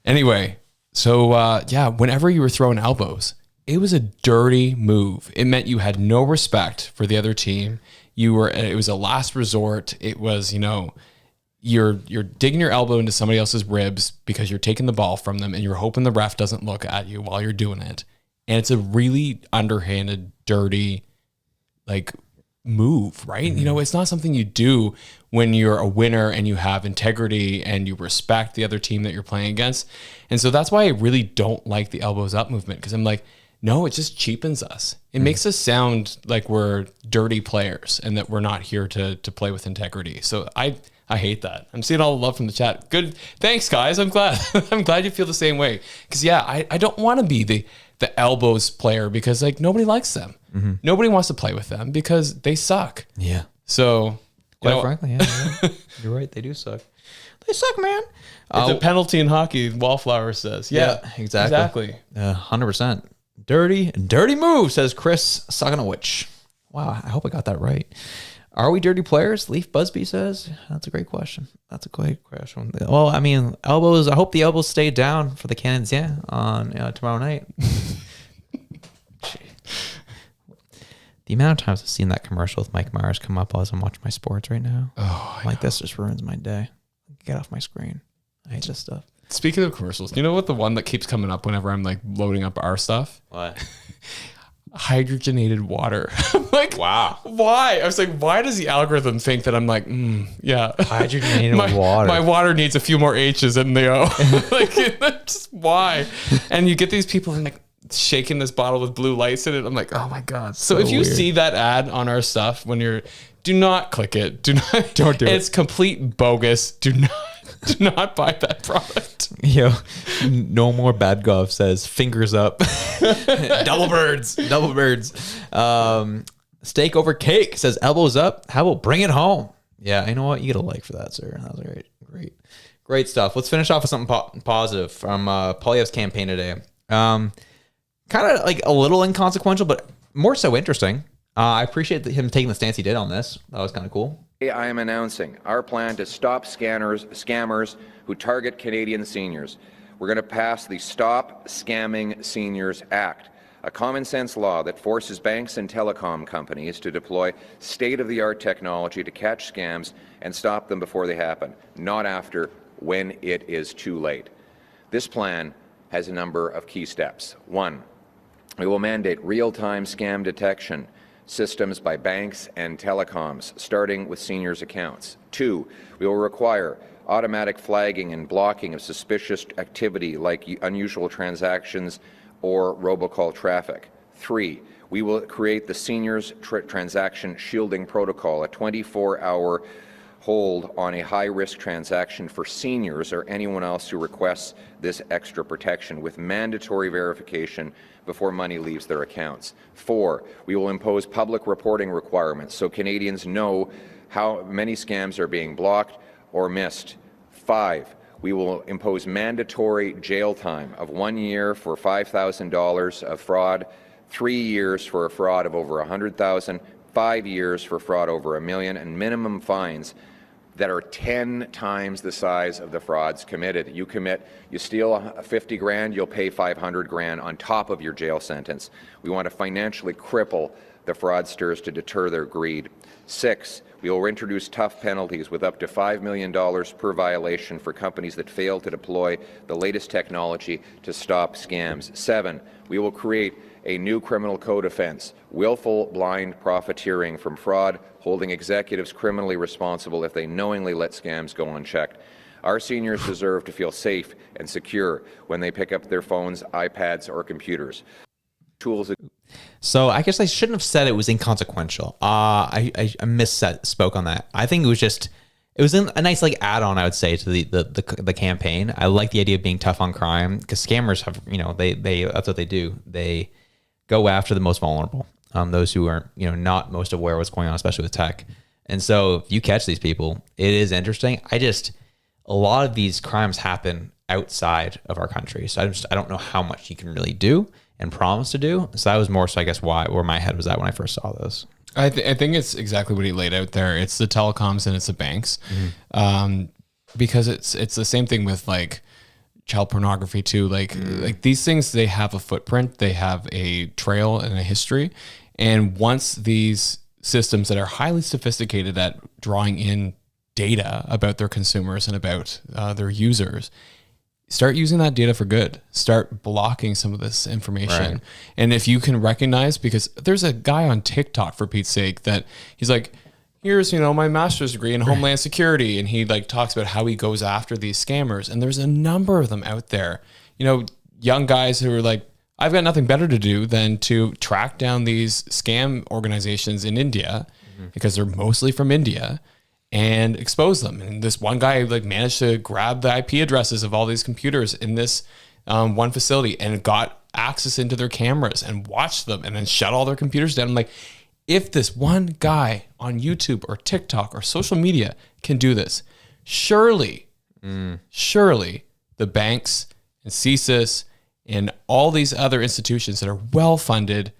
Anyway, so yeah, whenever you were throwing elbows, it was a dirty move. It meant you had no respect for the other team. It was a last resort. It was, you're digging your elbow into somebody else's ribs because you're taking the ball from them and you're hoping the ref doesn't look at you while you're doing it. And it's a really underhanded, dirty, like move, right? It's not something you do when you're a winner and you have integrity and you respect the other team that you're playing against. And so that's why I really don't like the elbows up movement, because I'm like, no, it just cheapens us. It makes us sound like we're dirty players and that we're not here to play with integrity. So I hate that. I'm seeing all the love from the chat. Good. Thanks, guys. I'm glad. I'm glad you feel the same way. Because yeah, I don't want to be the elbows player because like nobody likes them. Nobody wants to play with them because they suck. Yeah. So quite frankly, yeah, you're right. They do suck. They suck, man. It's a penalty in hockey, Wallflower says. Yeah, exactly. 100%. Dirty move, says Chris Saganowicz. Wow, I hope I got that right. Are we dirty players? Leaf Busby says. That's a great question. Well, I mean, elbows. I hope the elbows stay down for the Cannons, on tomorrow night. The amount of times I've seen that commercial with Mike Myers come up as I'm watching my sports right now. Oh, I'm like, this just ruins my day. Get off my screen. I hate this stuff. Speaking of commercials, you know what the one that keeps coming up whenever I'm like loading up our stuff? What? Hydrogenated water. I'm like, wow. Why? I was like, why does the algorithm think that I'm like, yeah. Hydrogenated water. My water needs a few more H's than the O. Like, just why? And you get these people and like shaking this bottle with blue lights in it. I'm like, oh my God. So if you weird. See that ad on our stuff do not click it. Don't do it. It's complete bogus. Do not buy that product. No more bad golf says fingers up. Double birds. Steak over cake says elbows up. How about bring it home? Yeah, you know what? You get a like for that, sir. That was great stuff. Let's finish off with something positive from Poilievre's campaign today. Kind of like a little inconsequential, but more so interesting. I appreciate him taking the stance he did on this. That was kind of cool. I am announcing our plan to stop scammers who target Canadian seniors. We're going to pass the Stop Scamming Seniors Act, a common sense law that forces banks and telecom companies to deploy state-of-the-art technology to catch scams and stop them before they happen, not after, when it is too late. This plan has a number of key steps. 1, we will mandate real-time scam detection systems by banks and telecoms, starting with seniors' accounts. 2, we will require automatic flagging and blocking of suspicious activity like unusual transactions or robocall traffic. 3, we will create the Seniors Transaction Shielding Protocol, a 24-hour hold on a high-risk transaction for seniors or anyone else who requests this extra protection with mandatory verification before money leaves their accounts. 4, we will impose public reporting requirements so Canadians know how many scams are being blocked or missed. 5, we will impose mandatory jail time of 1 year for $5,000 of fraud, 3 years for a fraud of over $100,000, 5 years for fraud over $1 million, and minimum fines that are 10 times the size of the frauds committed. You steal 50 grand, you'll pay 500 grand on top of your jail sentence. We want to financially cripple the fraudsters to deter their greed. 6, we will introduce tough penalties with up to $5 million per violation for companies that fail to deploy the latest technology to stop scams. 7, we will create a new criminal code offense, willful blind profiteering from fraud, holding executives criminally responsible if they knowingly let scams go unchecked. Our seniors deserve to feel safe and secure when they pick up their phones, iPads, or computers. Tools. So I guess I shouldn't have said it was inconsequential. I misspoke on that. I think it was a nice like add-on, I would say, to the campaign. I like the idea of being tough on crime because scammers have, they that's what they do. They go after the most vulnerable, those who aren't, not most aware of what's going on, especially with tech. And so if you catch these people, it is interesting. A lot of these crimes happen outside of our country. So I don't know how much you can really do and promise to do. So that was more so, I guess, where my head was at when I first saw those. I think it's exactly what he laid out there. It's the telecoms and it's the banks, because it's the same thing with like child pornography too. Like these things, they have a footprint, they have a trail and a history. And once these systems that are highly sophisticated at drawing in data about their consumers and about their users, start using that data for good, start blocking some of this information. Right. And if you can recognize, because there's a guy on TikTok, for Pete's sake, that he's like, here's, my master's degree in Homeland Security. And he like talks about how he goes after these scammers. And there's a number of them out there, young guys who are like, I've got nothing better to do than to track down these scam organizations in India, because they're mostly from India, and expose them. And this one guy like managed to grab the IP addresses of all these computers in this one facility and got access into their cameras and watched them and then shut all their computers down. I'm like, if this one guy on YouTube or TikTok or social media can do this, surely the banks and CSIS and all these other institutions that are well-funded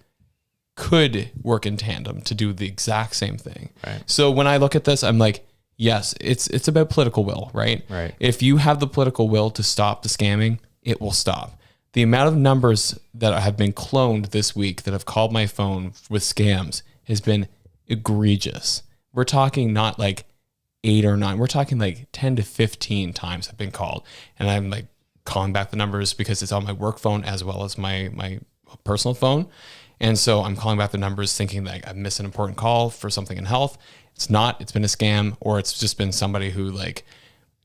could work in tandem to do the exact same thing. Right. So when I look at this, I'm like, yes, it's about political will, right? Right. If you have the political will to stop the scamming, it will stop. The amount of numbers that have been cloned this week that have called my phone with scams has been egregious. We're talking not like 8 or 9. We're talking like 10 to 15 times have been called. And I'm like calling back the numbers because it's on my work phone as well as my personal phone. And so I'm calling back the numbers thinking that I've missed an important call for something in health. It's not, it's been a scam, or it's just been somebody who like,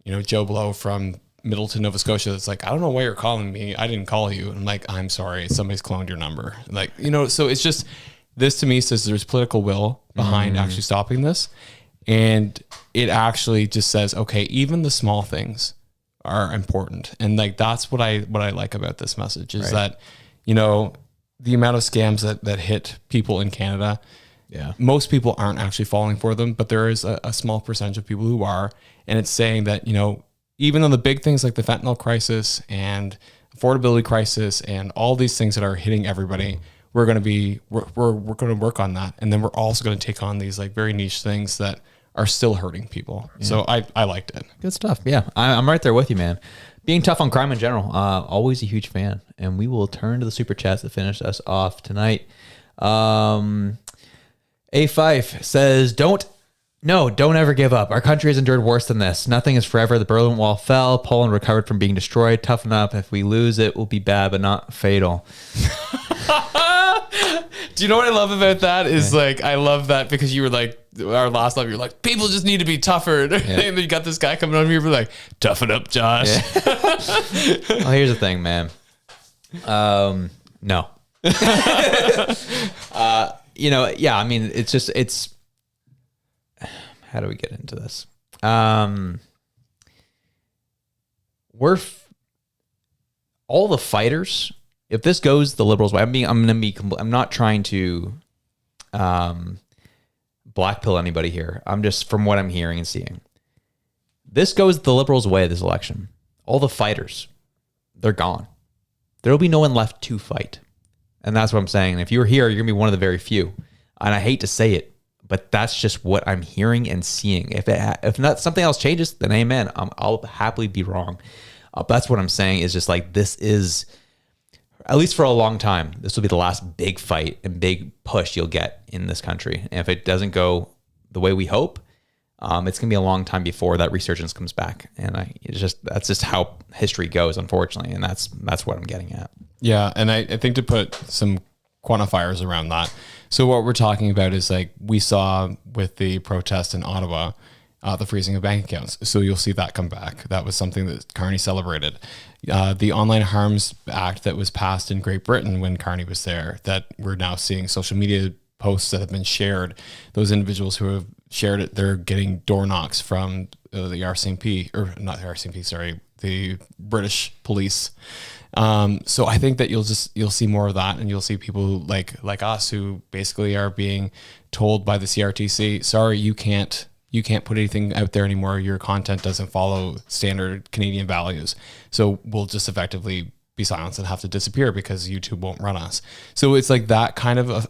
Joe Blow from Middleton, Nova Scotia, that's like, I don't know why you're calling me. I didn't call you. And I'm like, I'm sorry. Somebody's cloned your number. Like, so it's just, this to me says there's political will behind actually stopping this. And it actually just says, okay, even the small things are important. And like, that's what I like about this message is that, the amount of scams that hit people in Canada, most people aren't actually falling for them, but there is a small percentage of people who are. And it's saying that, even on the big things like the fentanyl crisis and affordability crisis and all these things that are hitting everybody, we're going to work on that. And then we're also going to take on these like very niche things that are still hurting people. Yeah. So I liked it. Good stuff. Yeah. I'm right there with you, man. Being tough on crime in general, always a huge fan. And we will turn to the super chats that finish us off tonight. A Fife says, don't ever give up. Our country has endured worse than this. Nothing is forever. The Berlin Wall fell. Poland recovered from being destroyed. Toughen up. If we lose it, will be bad, but not fatal. Do you know what I love about that is like, I love that because you were like, our last live, you're like, people just need to be tougher. Yeah. And then you got this guy coming on here, like, toughen up, Josh. Yeah. Well, here's the thing, man. No. I mean, it's how do we get into this? All the fighters. If this goes the Liberals' way, I'm not trying to blackpill anybody here. I'm just from what I'm hearing and seeing. This goes the Liberals' way this election. All the fighters, they're gone. There will be no one left to fight. And that's what I'm saying. And if you're here, you're going to be one of the very few. And I hate to say it, but that's just what I'm hearing and seeing. If not something else changes, then amen. I'll happily be wrong. That's what I'm saying is just like, this is, at least for a long time, this will be the last big fight and big push you'll get in this country. And if it doesn't go the way we hope, it's going to be a long time before that resurgence comes back. And that's just how history goes, unfortunately. And that's what I'm getting at. Yeah. And I think to put some quantifiers around that. So what we're talking about is like we saw with the protest in Ottawa, the freezing of bank accounts. So you'll see that come back. That was something that Carney celebrated. The Online Harms Act that was passed in Great Britain when Carney was there, that we're now seeing social media posts that have been shared. Those individuals who have shared it, they're getting door knocks from the RCMP, or not the RCMP, sorry, the British police. So I think that you'll see more of that, and you'll see people like us who basically are being told by the CRTC, sorry, you can't put anything out there anymore. Your content doesn't follow standard Canadian values. So we'll just effectively be silenced and have to disappear because YouTube won't run us. So it's like that kind of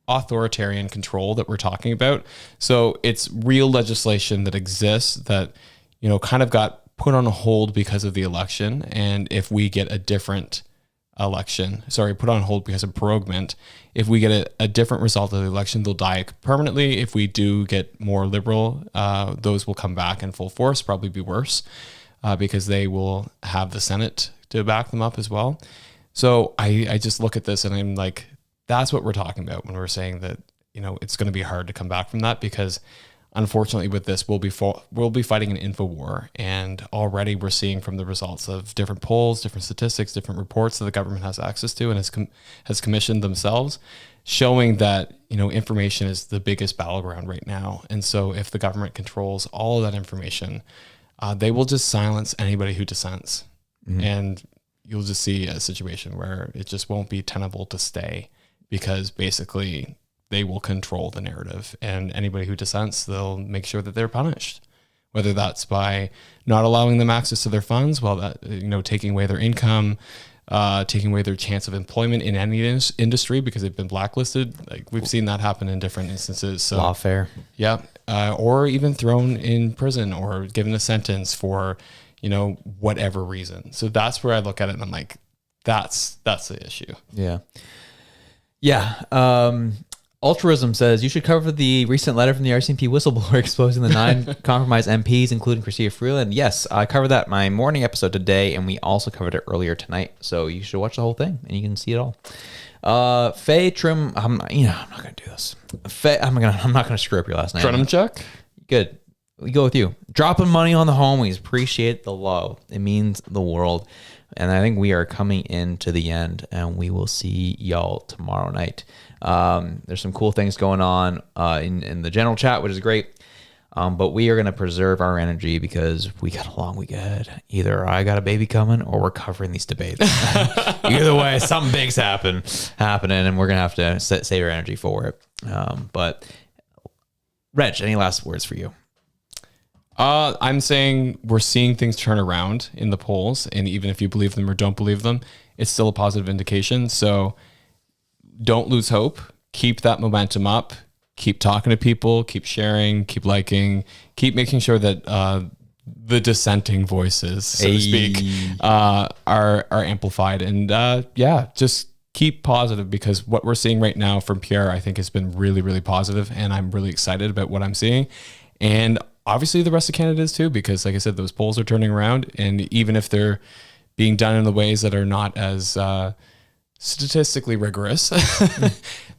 authoritarian control that we're talking about. So it's real legislation that exists that, kind of got put on hold because of the election. And if we get a different put on hold because of proroguement. If we get a different result of the election, they'll die permanently. If we do get more liberal, those will come back in full force, probably be worse because they will have the Senate to back them up as well. So I just look at this and I'm like, that's what we're talking about when we're saying that, it's going to be hard to come back from that, because unfortunately with this, we'll be fighting an info war. And already we're seeing from the results of different polls, different statistics, different reports that the government has access to and has commissioned themselves, showing that, information is the biggest battleground right now. And so if the government controls all of that information, they will just silence anybody who dissents. Mm-hmm. And you'll just see a situation where it just won't be tenable to stay, because basically they will control the narrative, and anybody who dissents, they'll make sure that they're punished, whether that's by not allowing them access to their funds, taking away their income, taking away their chance of employment in any industry because they've been blacklisted. Like we've seen that happen in different instances. So, lawfare. Yeah. Or even thrown in prison or given a sentence for, whatever reason. So that's where I look at it and I'm like, that's the issue. Yeah. Yeah. Altruism says you should cover the recent letter from the RCMP whistleblower exposing the 9 compromised MPs, including Chrystia Freeland. Yes, I covered that in my morning episode today, and we also covered it earlier tonight. So you should watch the whole thing, and you can see it all. Faye Trim, I'm not going to do this. Faye, I'm not going to screw up your last name. Trimchuk? Good. We go with you. Dropping money on the homies. Appreciate the love. It means the world. And I think we are coming into the end, and we will see y'all tomorrow night. There's some cool things going on in the general chat, which is great. But we are going to preserve our energy because we got a long weekend. Either I got a baby coming or we're covering these debates. Either way, something big's happening, and we're going to have to save our energy for it. But Reg, any last words for you? I'm saying we're seeing things turn around in the polls, and even if you believe them or don't believe them, it's still a positive indication. So don't lose hope. Keep that momentum up. Keep talking to people. Keep sharing. Keep liking. Keep making sure that the dissenting voices, so to speak, are amplified. And just keep positive, because what we're seeing right now from Pierre, I think, has been really, really positive, and I'm really excited about what I'm seeing. And obviously the rest of Canada is too, because like I said, those polls are turning around, and even if they're being done in the ways that are not as statistically rigorous,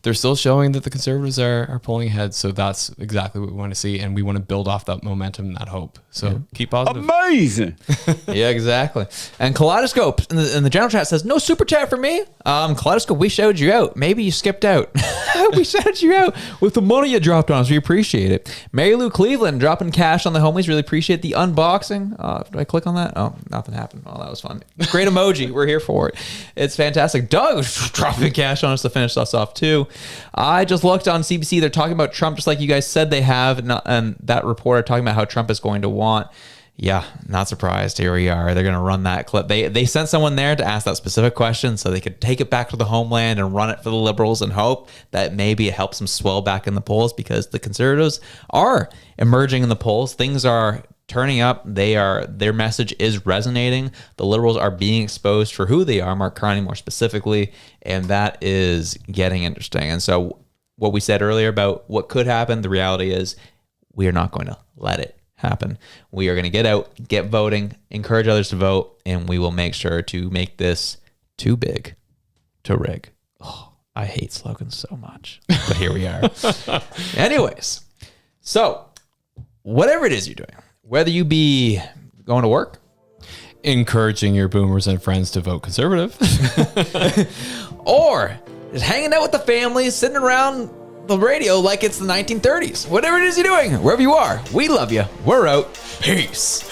they're still showing that the Conservatives are pulling ahead. So that's exactly what we want to see. And we want to build off that momentum and that hope. So keep positive. Amazing. Yeah, exactly. And Kaleidoscope in the general chat says, no super chat for me. Kaleidoscope, we showed you out. Maybe you skipped out. We shouted you out with the money you dropped on us. We appreciate it. Mary Lou Cleveland dropping cash on the homies. Really appreciate the unboxing. Do I click on that? Oh, nothing happened. Oh, that was fun. Great emoji. We're here for it. It's fantastic. Doug dropping cash on us to finish us off too. I just looked on CBC. They're talking about Trump just like you guys said they have. And that reporter talking about how Trump is going to want. Yeah, not surprised. Here we are. They're going to run that clip. They sent someone there to ask that specific question so they could take it back to the homeland and run it for the Liberals and hope that maybe it helps them swell back in the polls, because the Conservatives are emerging in the polls. Things are turning up. Their message is resonating. The Liberals are being exposed for who they are, Mark Carney more specifically, and that is getting interesting. And so what we said earlier about what could happen, the reality is we are not going to let it happen. We are going to get out, get voting, encourage others to vote, and we will make sure to make this too big to rig. Oh, I hate slogans so much, but here we are. Anyways, so whatever it is you're doing, whether you be going to work, encouraging your boomers and friends to vote Conservative, or just hanging out with the family, sitting around the radio like it's the 1930s. Whatever it is you're doing, wherever you are, we love you. We're out. Peace.